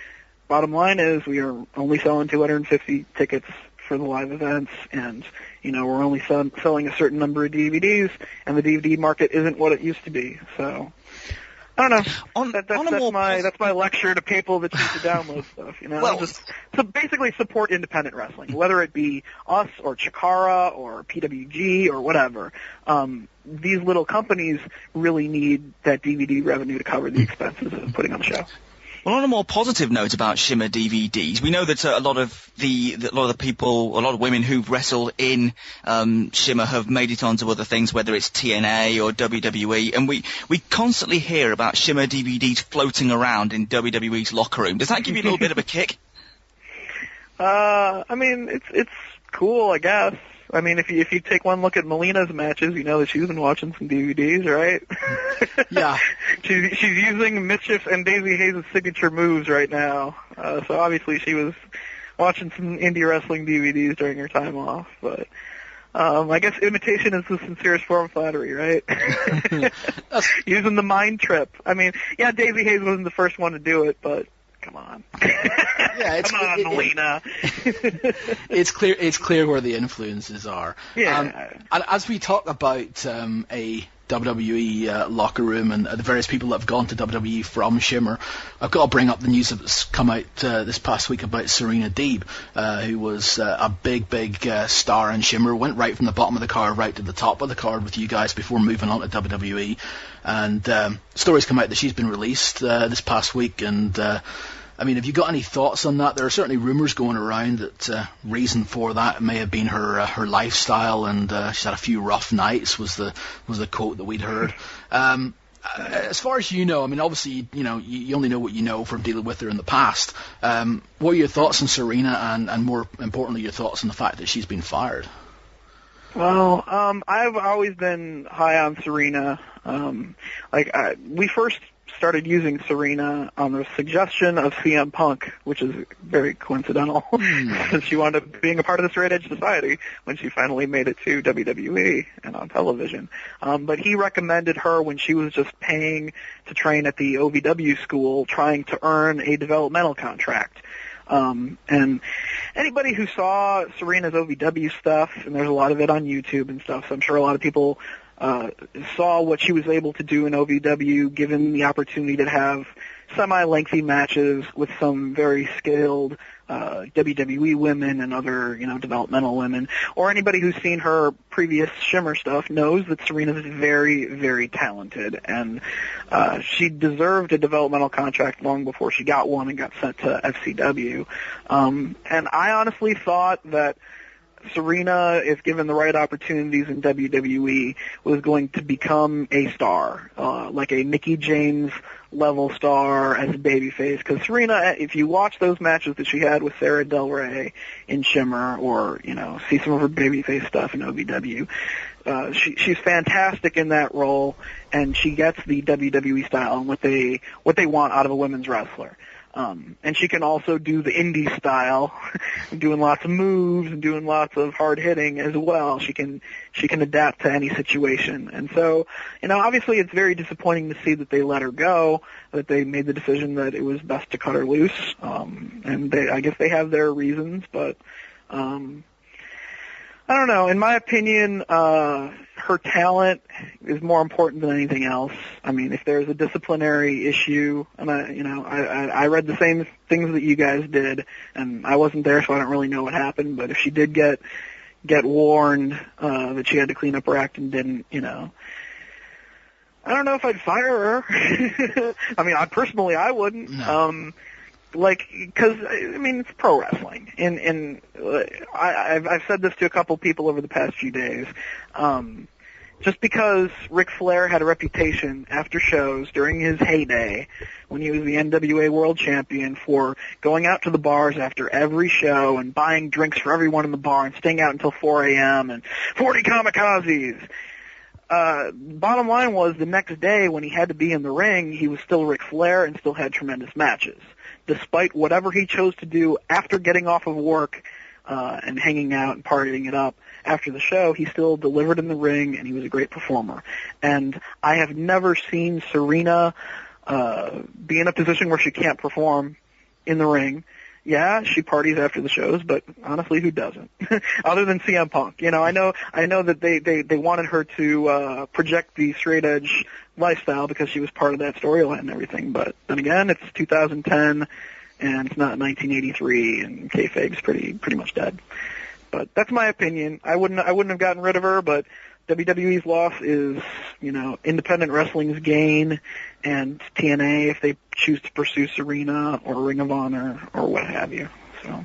bottom line is we are only selling 250 tickets for the live events, and, you know, we're only selling a certain number of DVDs, and the DVD market isn't what it used to be. So I don't know. That's my lecture to people that choose to download stuff. You know, well, so basically support independent wrestling, whether it be us or Chikara or PWG or whatever. These little companies really need that DVD revenue to cover the expenses of putting on the show. Well, on a more positive note about Shimmer DVDs, we know that a lot of the people, a lot of women who've wrestled in Shimmer have made it onto other things, whether it's TNA or WWE, and we constantly hear about Shimmer DVDs floating around in WWE's locker room. Does that give you a little bit of a kick? I mean, it's cool, I guess. I mean, if you take one look at Melina's matches, you know that she's been watching some DVDs, right? Yeah. She's using Mischief and Daisy Hayes' signature moves right now. So obviously she was watching some indie wrestling DVDs during her time off. But I guess imitation is the sincerest form of flattery, right? Using the mind trip. I mean, yeah, Daisy Hayes wasn't the first one to do it, but come on. Yeah, come on, Melina. It's clear where the influences are. Yeah. And as we talk about a WWE locker room and the various people that have gone to WWE from Shimmer, I've got to bring up the news that's come out this past week about Serena Deeb, who was a big star in Shimmer, went right from the bottom of the card right to the top of the card with you guys before moving on to WWE. And stories come out that she's been released this past week, and I mean, have you got any thoughts on that? There are certainly rumours going around that reason for that may have been her lifestyle, and she's had a few rough nights. Was the quote that we'd heard. As far as you know, I mean, obviously, you know, you only know what you know from dealing with her in the past. What are your thoughts on Serena, and more importantly, your thoughts on the fact that she's been fired? Well, I've always been high on Serena. We first started using Serena on the suggestion of CM Punk, which is very coincidental, since she wound up being a part of the Straight Edge Society when she finally made it to WWE and on television. But he recommended her when she was just paying to train at the OVW school, trying to earn a developmental contract. And anybody who saw Serena's OVW stuff, and there's a lot of it on YouTube and stuff, so I'm sure a lot of people saw what she was able to do in OVW, given the opportunity to have semi-lengthy matches with some very skilled WWE women and other, you know, developmental women. Or anybody who's seen her previous Shimmer stuff knows that Serena's very, very talented, and she deserved a developmental contract long before she got one and got sent to FCW. And I honestly thought that Serena, if given the right opportunities in WWE, was going to become a star, like a Mickie James level star as a babyface. Because Serena, if you watch those matches that she had with Sarah Del Rey in Shimmer, or, you know, see some of her babyface stuff in OVW, she's fantastic in that role, and she gets the WWE style and what they want out of a women's wrestler. And she can also do the indie style, doing lots of moves and doing lots of hard hitting as well. She can adapt to any situation. And so, you know, obviously it's very disappointing to see that they let her go, that they made the decision that it was best to cut her loose. And I guess they have their reasons, but I don't know. In my opinion, her talent is more important than anything else. I mean, if there's a disciplinary issue, and I read the same things that you guys did, and I wasn't there, so I don't really know what happened. But if she did get warned that she had to clean up her act and didn't, I don't know if I'd fire her. I mean, I wouldn't. No. Because I mean, it's pro wrestling, and I've said this to a couple people over the past few days. Just because Ric Flair had a reputation after shows during his heyday, when he was the NWA World Champion, for going out to the bars after every show and buying drinks for everyone in the bar and staying out until 4 a.m. and 40 kamikazes. Bottom line was, the next day when he had to be in the ring, he was still Ric Flair and still had tremendous matches. Despite whatever he chose to do after getting off of work and hanging out and partying it up after the show, he still delivered in the ring, and he was a great performer. And I have never seen Serena be in a position where she can't perform in the ring. Yeah, she parties after the shows, but honestly, who doesn't? Other than CM Punk. I know that they wanted her to project the straight edge lifestyle because she was part of that storyline and everything, but then again, it's 2010 and it's not 1983, and kayfabe's pretty much dead. But that's my opinion. I wouldn't have gotten rid of her, but WWE's loss is, independent wrestling's gain, and TNA if they choose to pursue Serena or Ring of Honor or what have you. So.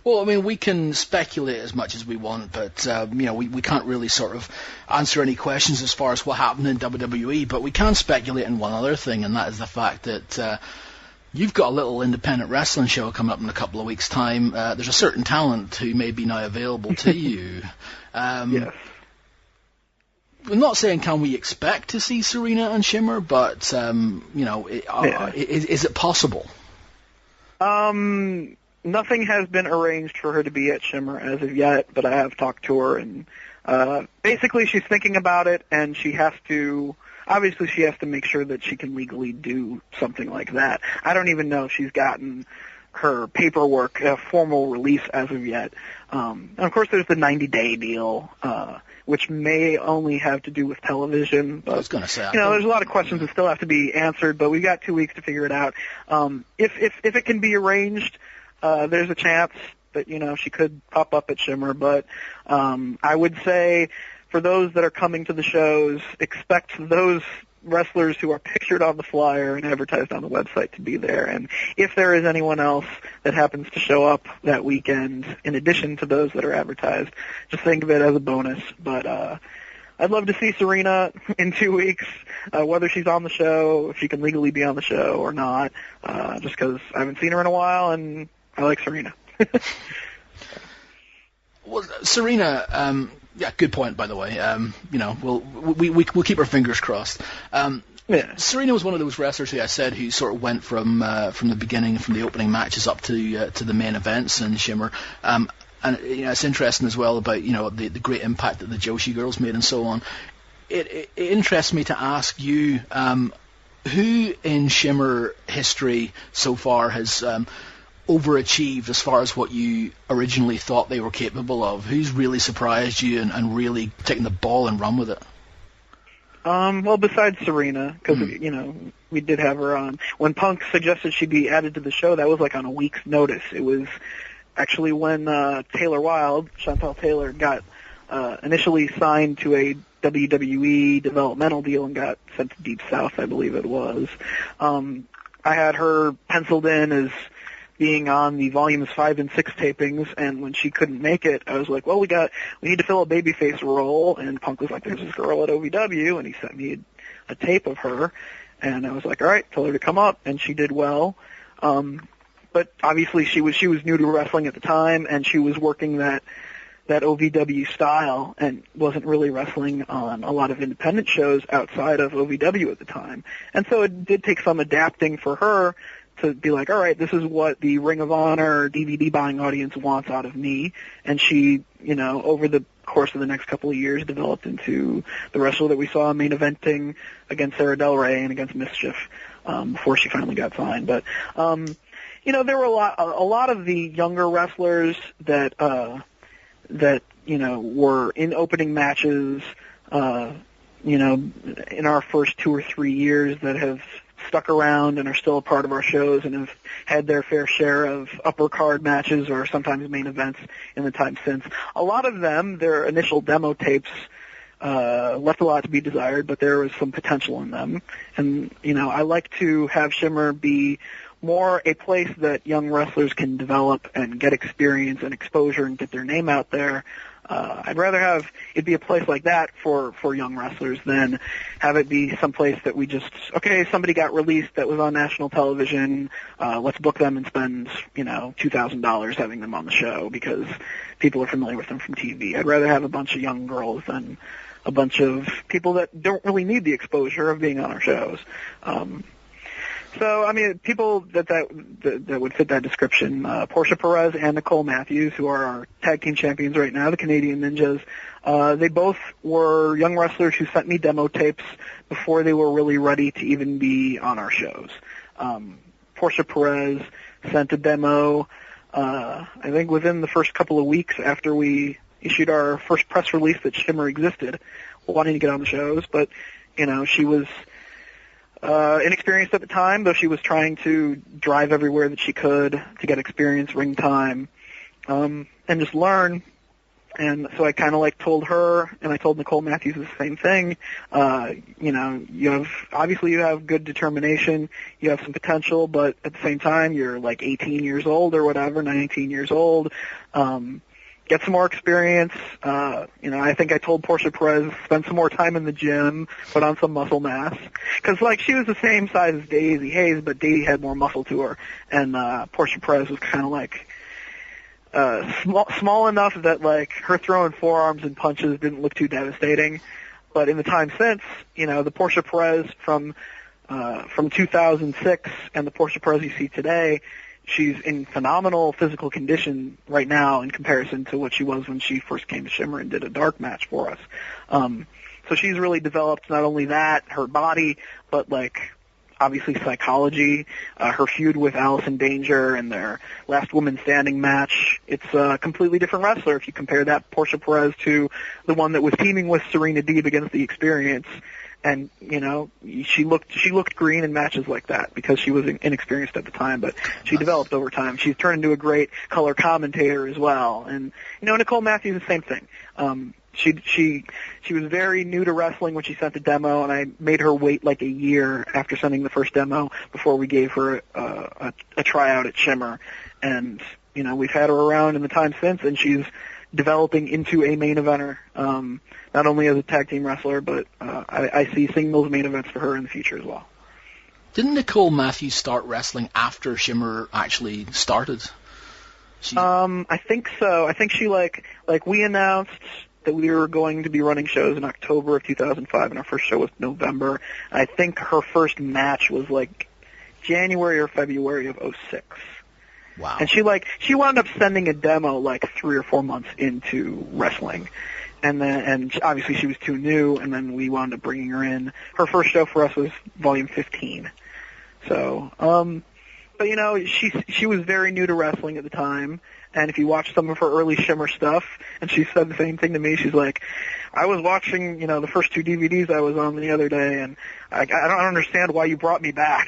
Well, I mean, we can speculate as much as we want, but we can't really sort of answer any questions as far as what happened in WWE. But we can speculate on one other thing, and that is the fact that you've got a little independent wrestling show coming up in a couple of weeks' time. There's a certain talent who may be now available to you. Yes. I'm not saying can we expect to see Serena and Shimmer, but is it possible? Nothing has been arranged for her to be at Shimmer as of yet, but I have talked to her, and basically she's thinking about it, and she has to make sure that she can legally do something like that. I don't even know if she's gotten her paperwork, a formal release as of yet. And of course there's the 90-day deal, which may only have to do with television. But, I was going to say, there's a lot of questions that still have to be answered, but we've got 2 weeks to figure it out. If it can be arranged, there's a chance that, she could pop up at Shimmer, but I would say for those that are coming to the shows, expect those wrestlers who are pictured on the flyer and advertised on the website to be there. And if there is anyone else that happens to show up that weekend, in addition to those that are advertised, just think of it as a bonus. But I'd love to see Serena in 2 weeks, whether she's on the show, if she can legally be on the show or not, just because I haven't seen her in a while, and I like Serena. Well, Serena, yeah, good point, by the way. We'll keep our fingers crossed. Yeah. Serena was one of those wrestlers who sort of went from the beginning, from the opening matches up to the main events in Shimmer. And it's interesting as well about the great impact that the Joshi girls made and so on. It interests me to ask you, who in Shimmer history so far has overachieved as far as what you originally thought they were capable of? Who's really surprised you and really taken the ball and run with it? Well, besides Serena, because we did have her on. When Punk suggested she be added to the show, that was like on a week's notice. It was actually when Taylor Wilde, Chantal Taylor, got initially signed to a WWE developmental deal and got sent to Deep South, I believe it was. I had her penciled in as being on the volumes 5 and 6 tapings, and when she couldn't make it, I was like, well, we need to fill a babyface role, and Punk was like, there's this girl at OVW, and he sent me a tape of her, and I was like, all right, tell her to come up, and she did well. But obviously she was new to wrestling at the time, and she was working that OVW style and wasn't really wrestling on a lot of independent shows outside of OVW at the time. And so it did take some adapting for her to be like, all right, this is what the Ring of Honor DVD buying audience wants out of me. And she, over the course of the next couple of years, developed into the wrestler that we saw main eventing against Sarah Del Rey and against Mischief before she finally got signed. But there were a lot of the younger wrestlers that that were in opening matches, in our first 2 or 3 years that have stuck around and are still a part of our shows and have had their fair share of upper card matches or sometimes main events in the time since. A lot of them, their initial demo tapes left a lot to be desired, but there was some potential in them. And, I like to have Shimmer be more a place that young wrestlers can develop and get experience and exposure and get their name out there. I'd rather have it be a place like that for young wrestlers than have it be some place that we just, okay, somebody got released that was on national television, let's book them and spend, $2,000 having them on the show because people are familiar with them from TV. I'd rather have a bunch of young girls than a bunch of people that don't really need the exposure of being on our shows. So, people that would fit that description, Portia Perez and Nicole Matthews, who are our tag team champions right now, the Canadian Ninjas, they both were young wrestlers who sent me demo tapes before they were really ready to even be on our shows. Portia Perez sent a demo, I think within the first couple of weeks after we issued our first press release that Shimmer existed, wanting to get on the shows, but, she was inexperienced at the time, though she was trying to drive everywhere that she could to get experience, ring time, and just learn. And so I kind of told her, and I told Nicole Matthews the same thing. You have good determination, you have some potential, but at the same time, you're 18 years old or whatever, 19 years old. Get some more experience. I think I told Portia Perez, spend some more time in the gym, put on some muscle mass. Because, she was the same size as Daisy Hayes, but Daisy had more muscle to her. And Portia Perez was kind of small enough that, her throwing forearms and punches didn't look too devastating. But in the time since, the Portia Perez from 2006 and the Portia Perez you see today, she's in phenomenal physical condition right now in comparison to what she was when she first came to Shimmer and did a dark match for us. So she's really developed not only that, her body, but obviously psychology, her feud with Allison Danger and their last woman standing match. It's a completely different wrestler if you compare that Portia Perez to the one that was teaming with Serena Deeb against the Experience. And, she looked green in matches like that because she was inexperienced at the time, but she developed over time. She's turned into a great color commentator as well. And, Nicole Matthews, the same thing. She was very new to wrestling when she sent the demo, and I made her wait a year after sending the first demo before we gave her a tryout at Shimmer. And, we've had her around in the time since, and she's developing into a main eventer, not only as a tag team wrestler, but I see singles main events for her in the future as well. Didn't Nicole Matthews start wrestling after Shimmer actually started? I think so. I think she we announced that we were going to be running shows in October of 2005, and our first show was November. I think her first match was January or February of 2006. Wow. And she wound up sending a demo 3 or 4 months into wrestling. And obviously she was too new, and then we wound up bringing her in. Her first show for us was Volume 15. So, but she was very new to wrestling at the time, and if you watch some of her early Shimmer stuff, and she said the same thing to me, she's like, I was watching, the first 2 DVDs I was on the other day, and I don't understand why you brought me back,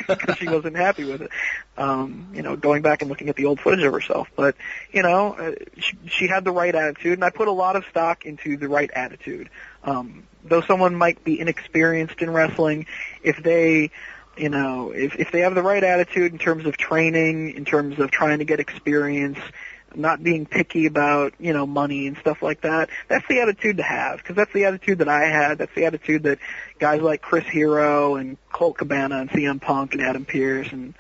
because she wasn't happy with it. Going back and looking at the old footage of herself. But, she had the right attitude, and I put a lot of stock into the right attitude. Though someone might be inexperienced in wrestling, if they if they have the right attitude in terms of training, in terms of trying to get experience, not being picky about, money and stuff like that, that's the attitude to have, because that's the attitude that I had. That's the attitude that guys like Chris Hero and Colt Cabana and CM Punk and Adam Pearce and,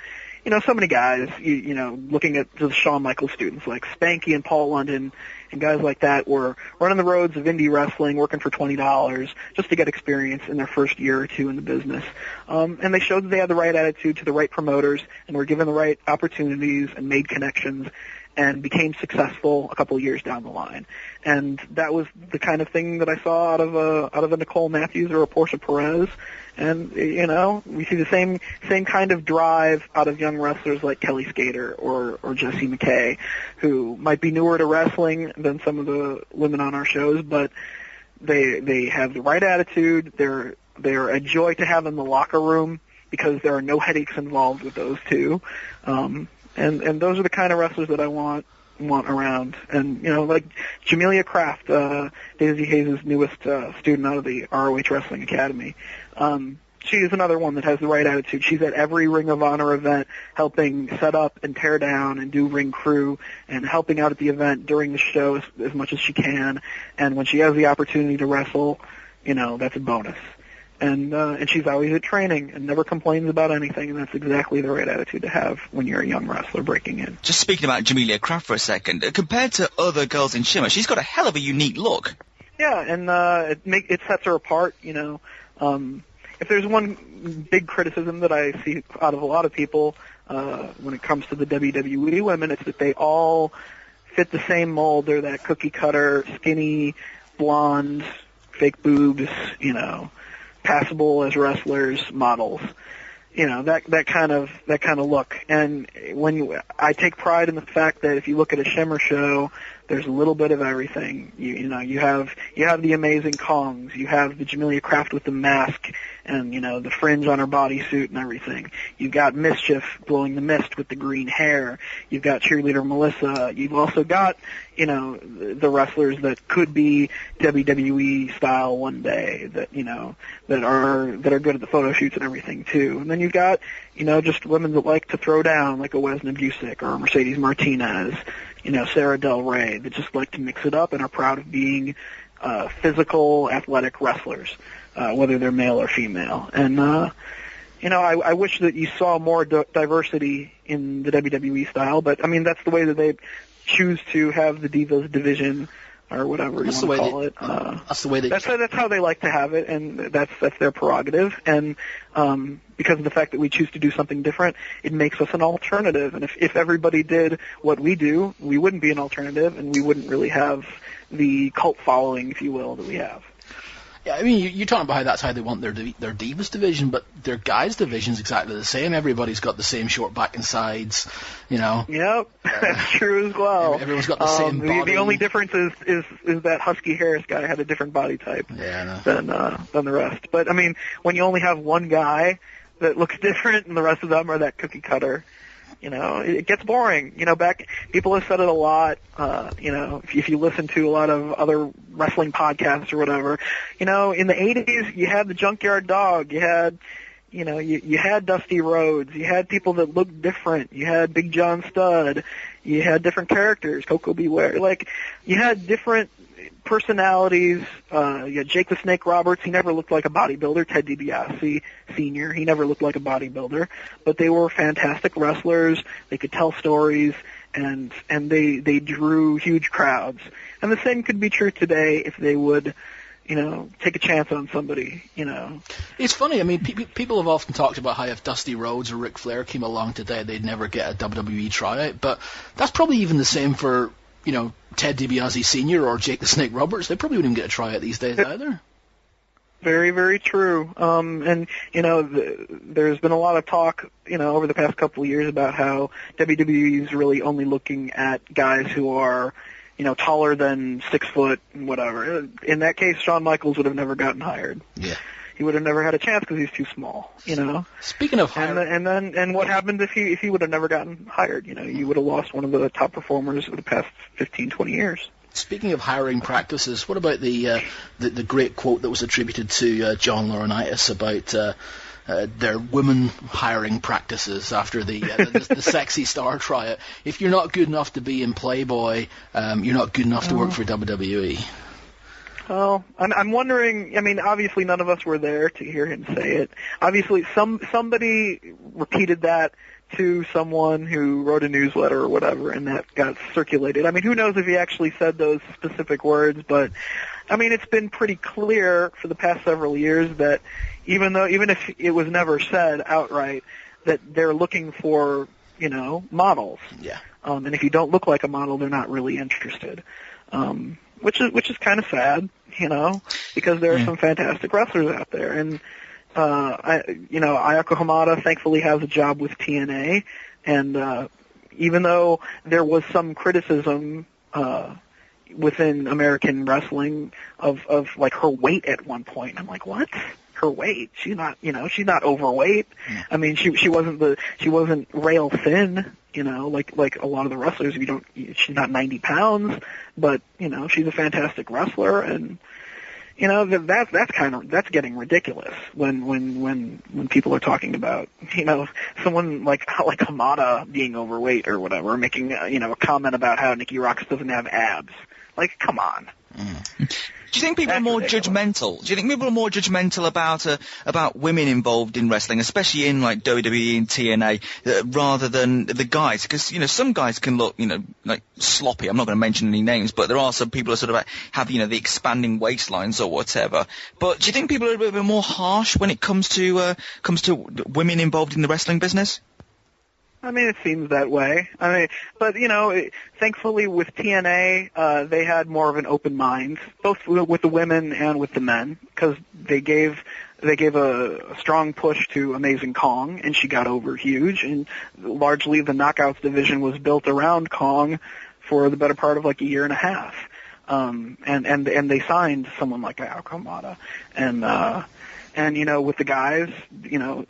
so many guys, looking at the Shawn Michaels students like Spanky and Paul London and guys like that were running the roads of indie wrestling, working for $20 just to get experience in their first year or two in the business. And they showed that they had the right attitude to the right promoters and were given the right opportunities and made connections. and became successful a couple of years down the line. And that was the kind of thing that I saw out of a Nicole Matthews or a Portia Perez. And, you know, we see the same kind of drive out of young wrestlers like Kelly Skater or Jessie McKay, who might be newer to wrestling than some of the women on our shows, but they have the right attitude. They're a joy to have in the locker room because there are no headaches involved with those two. And those are the kind of wrestlers that I want around. And, you know, like Jamelia Kraft, Daisy Hayes' newest student out of the ROH Wrestling Academy. She is another one that has the right attitude. She's at every Ring of Honor event helping set up and tear down and do ring crew and helping out at the event during the show as much as she can. And when she has the opportunity to wrestle, you know, that's a bonus. And she's always at training and never complains about anything, and that's exactly the right attitude to have when you're a young wrestler breaking in. Just speaking about Jamelia Kraft for a second, compared to other girls in Shimmer, she's got a hell of a unique look. Yeah, and it sets her apart, you know. If there's one big criticism that I see out of a lot of people when it comes to the WWE women, it's that they all fit the same mold. They're that cookie cutter, skinny, blonde, fake boobs, you know, passable as wrestlers models, you know, that kind of look. And I take pride in the fact that if you look at a Shimmer show, there's a little bit of everything. You know, you have the amazing Kongs, you have the Jamelia Kraft with the mask and, you know, the fringe on her bodysuit and everything. You've got Mischief blowing the mist with the green hair. You've got cheerleader Melissa. You've also got, you know, the wrestlers that could be WWE style one day that, you know, that are good at the photo shoots and everything too. And then you've got, you know, just women that like to throw down like a Wesna Busick or a Mercedes Martinez, you know, Sarah Del Rey, that just like to mix it up and are proud of being physical, athletic wrestlers, whether they're male or female. And, you know, I wish that you saw more diversity in the WWE style, but, I mean, that's the way that they choose to have the Divas division or whatever you want to call it. That's the way that's how they like to have it, and that's their prerogative. And because of the fact that we choose to do something different, it makes us an alternative. And if everybody did what we do, we wouldn't be an alternative, and we wouldn't really have the cult following, if you will, that we have. Yeah, I mean, you're talking about how that's how they want their Divas division, but their guys division's exactly the same. Everybody's got the same short back and sides, you know. Yep, that's true as well. Everyone's got the same body. The only difference is that Husky Harris guy had a different body type than the rest. But, I mean, when you only have one guy that looks different and the rest of them are that cookie cutter, you know, it gets boring. You know, people have said it a lot, you know, if you listen to a lot of other wrestling podcasts or whatever, you know, in the 80s, you had the Junkyard Dog, you had, you know, you had Dusty Rhodes, you had people that looked different, you had Big John Studd, you had different characters, Coco Beware, like, you had different personalities. You had Jake the Snake Roberts. He never looked like a bodybuilder. Ted DiBiase Sr. He never looked like a bodybuilder, but they were fantastic wrestlers. They could tell stories, and they drew huge crowds. And the same could be true today if they would, you know, take a chance on somebody, you know. It's funny, I mean, people have often talked about how if Dusty Rhodes or Ric Flair came along today, they'd never get a WWE tryout, but that's probably even the same for, you know, Ted DiBiase Sr. or Jake the Snake Roberts. They probably wouldn't even get a tryout these days either. Very, very true. And, you know, there's been a lot of talk, you know, over the past couple of years about how WWE is really only looking at guys who are, you know, taller than 6 foot and whatever. In that case, Shawn Michaels would have never gotten hired. Yeah. He would have never had a chance because he's too small, you know. Speaking of hiring, and what happened if he would have never gotten hired? You know, you would have lost one of the top performers of the past 15, 20 years. Speaking of hiring practices, what about the great quote that was attributed to John Laurinaitis about their women hiring practices after the Sexy Star tryout? If you're not good enough to be in Playboy, you're not good enough to work for WWE. Well, I'm wondering, I mean, obviously none of us were there to hear him say it. Obviously somebody repeated that to someone who wrote a newsletter or whatever, and that got circulated. I mean, who knows if he actually said those specific words, but, I mean, it's been pretty clear for the past several years that even if it was never said outright, that they're looking for, you know, models. Yeah. And if you don't look like a model, they're not really interested. Which is kind of sad, because there are some fantastic wrestlers out there. And Ayako Hamada thankfully has a job with TNA, and even though there was some criticism within American wrestling of like her weight at one point, I'm like, what? Her weight? She's not overweight. Yeah. I mean, she wasn't rail thin. Like a lot of the wrestlers, she's not 90 pounds, but, she's a fantastic wrestler, and, that's getting ridiculous when people are talking about, someone like Hamada being overweight or whatever, making, a comment about how Nikki Roxx doesn't have abs. Like, come on. Do you think people are more judgmental? Do you think people are more judgmental about women involved in wrestling, especially in like WWE and TNA, rather than the guys? Because some guys can look like sloppy. I'm not going to mention any names, but there are some people who sort of have the expanding waistlines or whatever. But do you think people are a bit more harsh when it comes to women involved in the wrestling business? I mean, it seems that way. But thankfully with TNA, they had more of an open mind, both with the women and with the men, because they gave a strong push to Amazing Kong, and she got over huge, and largely the Knockouts division was built around Kong for the better part of like a year and a half. And they signed someone like Ayako Hamada, and with the guys,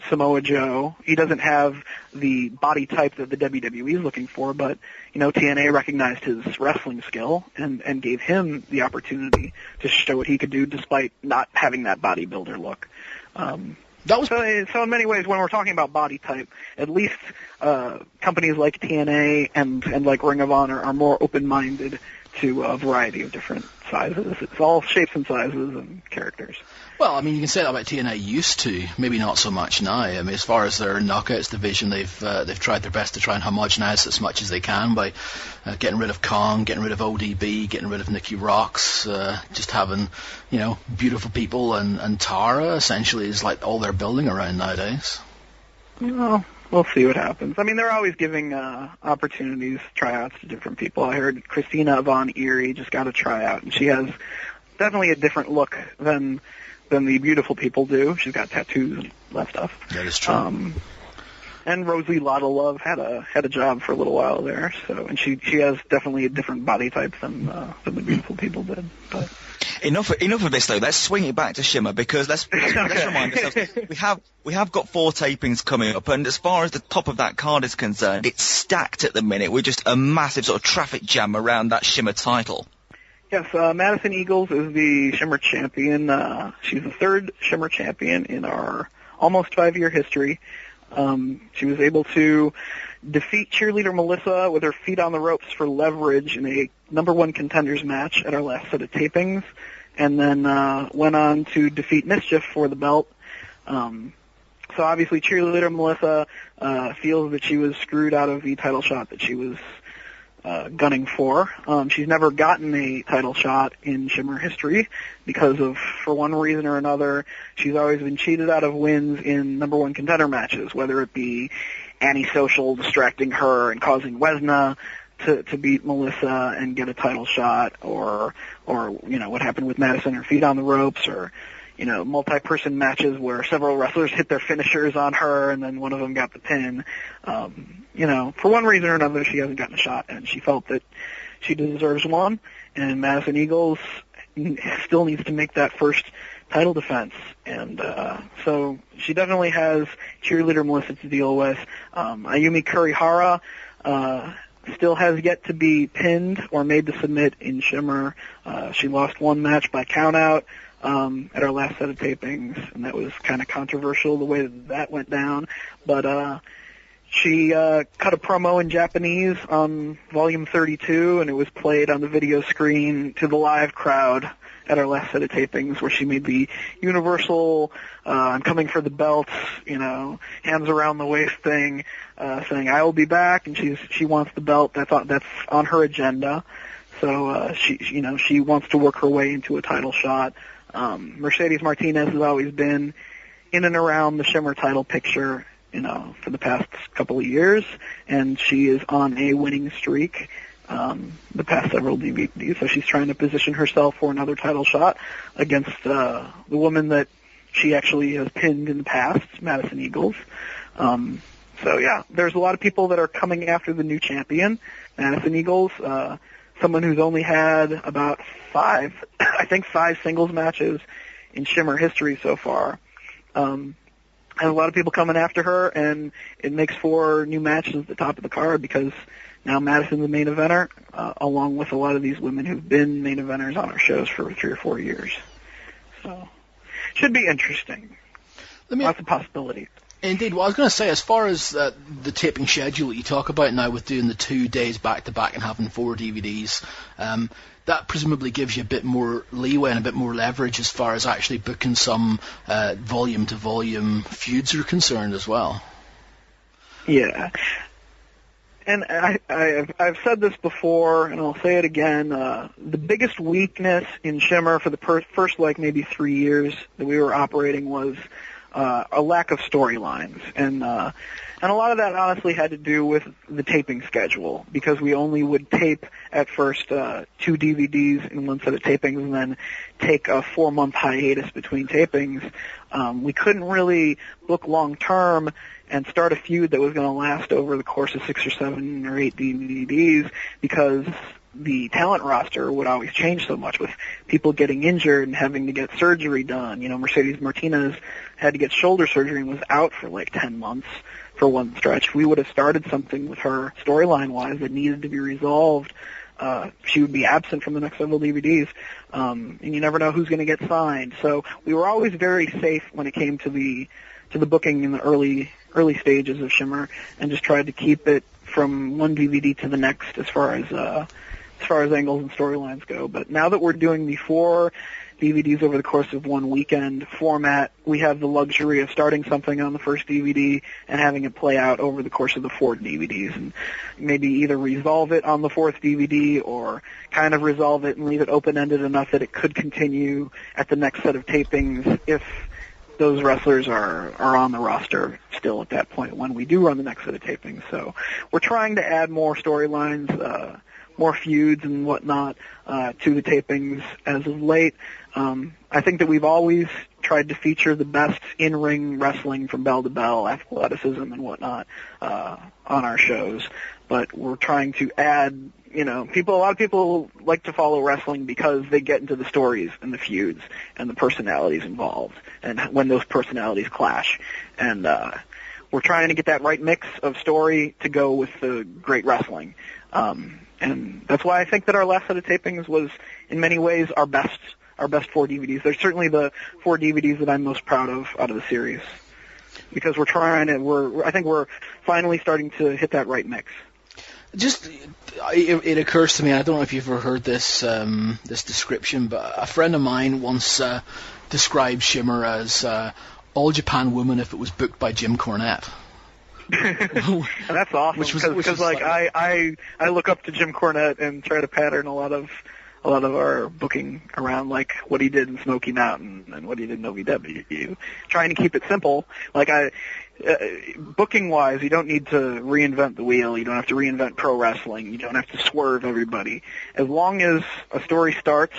Samoa Joe, he doesn't have the body type that the WWE is looking for, but, TNA recognized his wrestling skill and gave him the opportunity to show what he could do despite not having that bodybuilder look. So in many ways, when we're talking about body type, at least companies like TNA and like Ring of Honor are more open-minded to a variety of different sizes. It's all shapes and sizes and characters. Well, I mean, you can say that about TNA used to, maybe not so much now. I mean, as far as their knockouts division, they've tried their best to try and homogenize as much as they can by getting rid of Kong, getting rid of ODB, getting rid of Nikki Roxx, just having, beautiful people, and Tara essentially is like all they're building around nowadays. Well, we'll see what happens. I mean, they're always giving opportunities, tryouts to different people. I heard Christina Von Eerie just got a tryout, and she has definitely a different look than the beautiful people do. She's got tattoos and that stuff. That is true. And Rosie Lotta Love had a job for a little while there. So, and she has definitely a different body type than the beautiful people did. But enough of this though. Let's swing it back to Shimmer, because let's remind ourselves we have got 4 tapings coming up, and as far as the top of that card is concerned, it's stacked at the minute with just a massive sort of traffic jam around that Shimmer title. Yes, Madison Eagles is the Shimmer champion. She's the 3rd Shimmer champion in our almost 5-year history. She was able to defeat cheerleader Melissa with her feet on the ropes for leverage in a #1 contenders match at our last set of tapings, and then went on to defeat Mischief for the belt. So obviously cheerleader Melissa feels that she was screwed out of the title shot that she was gunning for. She's never gotten a title shot in Shimmer history because of, for one reason or another, she's always been cheated out of wins in #1 contender matches, whether it be Annie Social distracting her and causing Wesna to beat Melissa and get a title shot, or what happened with Madison, her feet on the ropes, or multi-person matches where several wrestlers hit their finishers on her and then one of them got the pin. For one reason or another, she hasn't gotten a shot, and she felt that she deserves one, and Madison Eagles still needs to make that first title defense. And so she definitely has cheerleader Melissa to deal with. Ayumi Kurihara still has yet to be pinned or made to submit in Shimmer. She lost one match by countout at our last set of tapings, and that was kind of controversial the way that went down. But she cut a promo in Japanese on Volume 32, and it was played on the video screen to the live crowd at our last set of tapings, where she made the universal I'm coming for the belts, hands around the waist thing, saying I will be back, and she wants the belt. That's on her agenda. So she wants to work her way into a title shot. Mercedes Martinez has always been in and around the Shimmer title picture, for the past couple of years, and she is on a winning streak the past several DVDs. So she's trying to position herself for another title shot against the woman that she actually has pinned in the past, Madison Eagles. So yeah, there's a lot of people that are coming after the new champion, Madison Eagles, someone who's only had about five singles matches in Shimmer history so far. And a lot of people coming after her, and it makes for new matches at the top of the card because now Madison's the main eventer, along with a lot of these women who've been main eventers on our shows for 3 or 4 years. So, should be interesting. Lots of possibilities. Indeed. Well, I was going to say, as far as the taping schedule that you talk about now with doing the 2 days back-to-back and having 4 DVDs, that presumably gives you a bit more leeway and a bit more leverage as far as actually booking some volume-to-volume feuds are concerned as well. Yeah. And I've said this before, and I'll say it again, the biggest weakness in Shimmer for the first, maybe 3 years that we were operating was a lack of storylines, and a lot of that honestly had to do with the taping schedule, because we only would tape at first 2 DVDs in one set of tapings and then take a 4-month hiatus between tapings. We couldn't really book long term and start a feud that was going to last over the course of 6 or 7 or 8 DVDs, because the talent roster would always change so much with people getting injured and having to get surgery done. Mercedes Martinez had to get shoulder surgery and was out for 10 months for one stretch. We would have started something with her storyline-wise that needed to be resolved. She would be absent from the next several DVDs, and you never know who's going to get signed. So we were always very safe when it came to the booking in the early stages of Shimmer, and just tried to keep it from one DVD to the next as far as angles and storylines go. But now that we're doing the 4 DVDs over the course of one weekend format, we have the luxury of starting something on the first DVD and having it play out over the course of the 4 DVDs, and maybe either resolve it on the 4th DVD or kind of resolve it and leave it open-ended enough that it could continue at the next set of tapings if those wrestlers are on the roster still at that point when we do run the next set of tapings. So we're trying to add more storylines, more feuds and whatnot to the tapings as of late. I think that we've always tried to feature the best in-ring wrestling from bell to bell, athleticism and whatnot on our shows. But we're trying to add, a lot of people like to follow wrestling because they get into the stories and the feuds and the personalities involved and when those personalities clash. And we're trying to get that right mix of story to go with the great wrestling. And that's why I think that our last set of tapings was, in many ways, our best 4 DVDs. They're certainly the 4 DVDs that I'm most proud of out of the series, because I think we're finally starting to hit that right mix. It occurs to me, I don't know if you've ever heard this description, but a friend of mine once described Shimmer as All Japan Woman if it was booked by Jim Cornette. And that's awesome, because I look up to Jim Cornette and try to pattern a lot of our booking around what he did in Smoky Mountain and what he did in OVW, trying to keep it simple. Booking wise, you don't need to reinvent the wheel. You don't have to reinvent pro wrestling. You don't have to swerve everybody. As long as a story starts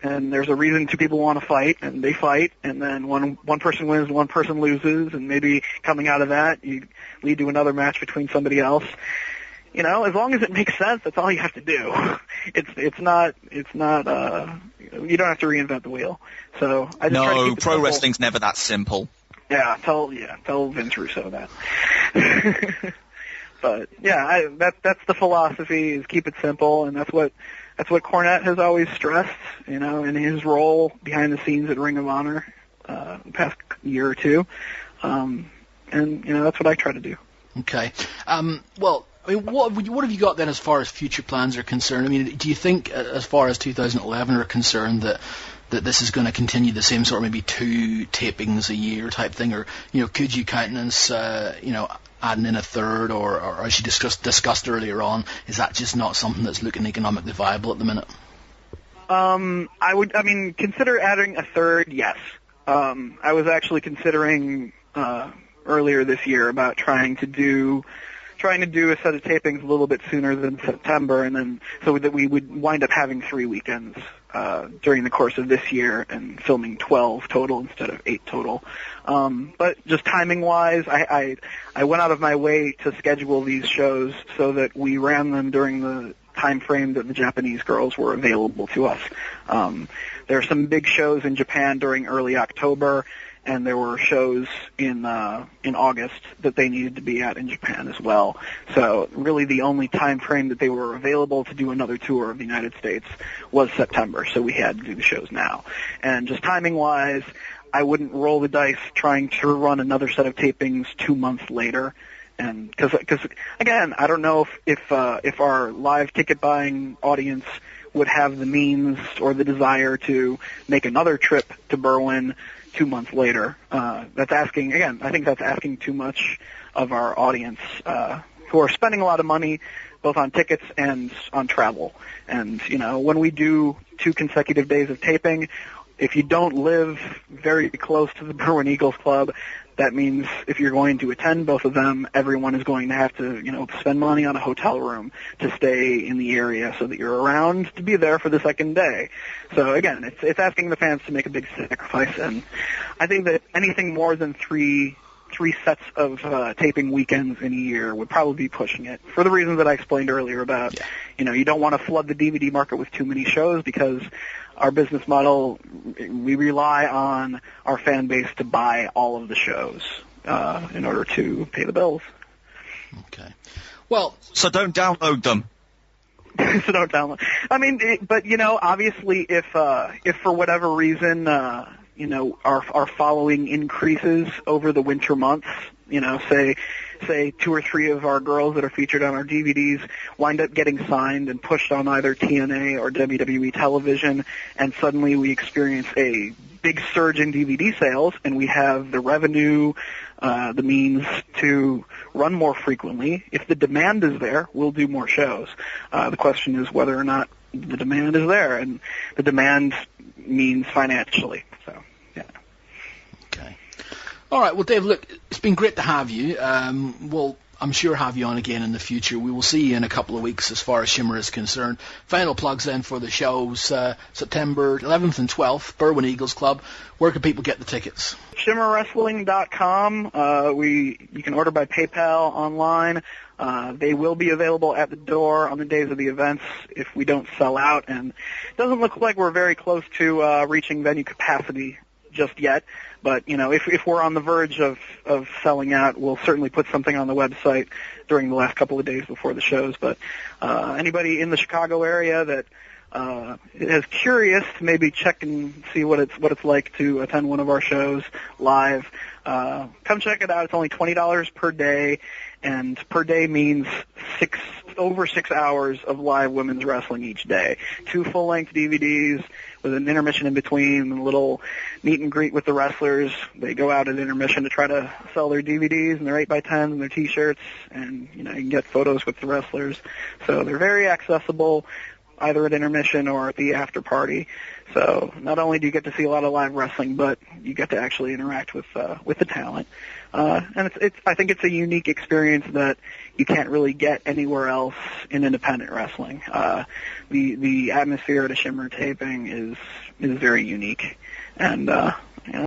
and there's a reason 2 people want to fight, and they fight, and then one person wins, one person loses, and maybe coming out of that, you lead to another match between somebody else. As long as it makes sense, that's all you have to do. It's not you don't have to reinvent the wheel. So I just try to keep it pro simple. Wrestling's never that simple. Yeah, tell Vince Russo that. But yeah, that's the philosophy, is keep it simple, and that's what Cornette has always stressed, in his role behind the scenes at Ring of Honor the past year or 2. And that's what I try to do. Okay. Well, what have you got then as far as future plans are concerned? Do you think, as far as 2011 are concerned, that this is going to continue the same sort of maybe 2 tapings a year type thing, or could you countenance adding in a 3rd, or as you discussed earlier on, is that just not something that's looking economically viable at the minute? Consider adding a 3rd, yes. I was actually considering earlier this year about trying to do a set of tapings a little bit sooner than September, and then so that we would wind up having 3 weekends during the course of this year and filming 12 total instead of 8 total. But just timing-wise, I went out of my way to schedule these shows so that we ran them during the time frame that the Japanese girls were available to us. There are some big shows in Japan during early October, and there were shows in August that they needed to be at in Japan as well. So really the only time frame that they were available to do another tour of the United States was September, so we had to do the shows now. And just timing-wise, I wouldn't roll the dice trying to run another set of tapings 2 months later. And because again, I don't know if our live ticket buying audience would have the means or the desire to make another trip to Berwyn 2 months later. That's asking, again, I think that's asking too much of our audience, who are spending a lot of money both on tickets and on travel. And, when we do 2 consecutive days of taping, if you don't live very close to the Berwyn Eagles Club, that means if you're going to attend both of them, everyone is going to have to, spend money on a hotel room to stay in the area so that you're around to be there for the second day. So again, it's asking the fans to make a big sacrifice, and I think that anything more than three sets of taping weekends in a year would probably be pushing it, for the reasons that I explained earlier about, you don't want to flood the DVD market with too many shows, because our business model, we rely on our fan base to buy all of the shows in order to pay the bills. Okay. Well, so don't download them. So don't download. I mean, but obviously, if for whatever reason, our following increases over the winter months, say 2 or 3 of our girls that are featured on our DVDs wind up getting signed and pushed on either TNA or WWE television, and suddenly we experience a big surge in DVD sales, and we have the revenue, the means to run more frequently. If the demand is there, we'll do more shows. The question is whether or not the demand is there, and the demand means financially. So, yeah. Okay. All right. Well, Dave, look, it's been great to have you. We'll, I'm sure, have you on again in the future. We will see you in a couple of weeks as far as Shimmer is concerned. Final plugs then for the shows, September 11th and 12th, Berwyn Eagles Club. Where can people get the tickets? ShimmerWrestling.com. You can order by PayPal online. They will be available at the door on the days of the events if we don't sell out. And it doesn't look like we're very close to reaching venue capacity just yet. But, if we're on the verge of selling out, we'll certainly put something on the website during the last couple of days before the shows. But anybody in the Chicago area that is curious to maybe check and see what it's like to attend one of our shows live, come check it out. It's only $20 per day, and per day means over 6 hours of live women's wrestling each day. 2 full-length DVDs with an intermission in between, and a little meet and greet with the wrestlers. They go out at intermission to try to sell their DVDs and their 8x10s and their T-shirts, and you can get photos with the wrestlers. So they're very accessible, either at intermission or at the after party. So not only do you get to see a lot of live wrestling, but you get to actually interact with the talent. And I think it's a unique experience that you can't really get anywhere else in independent wrestling. The atmosphere at a Shimmer taping is very unique, and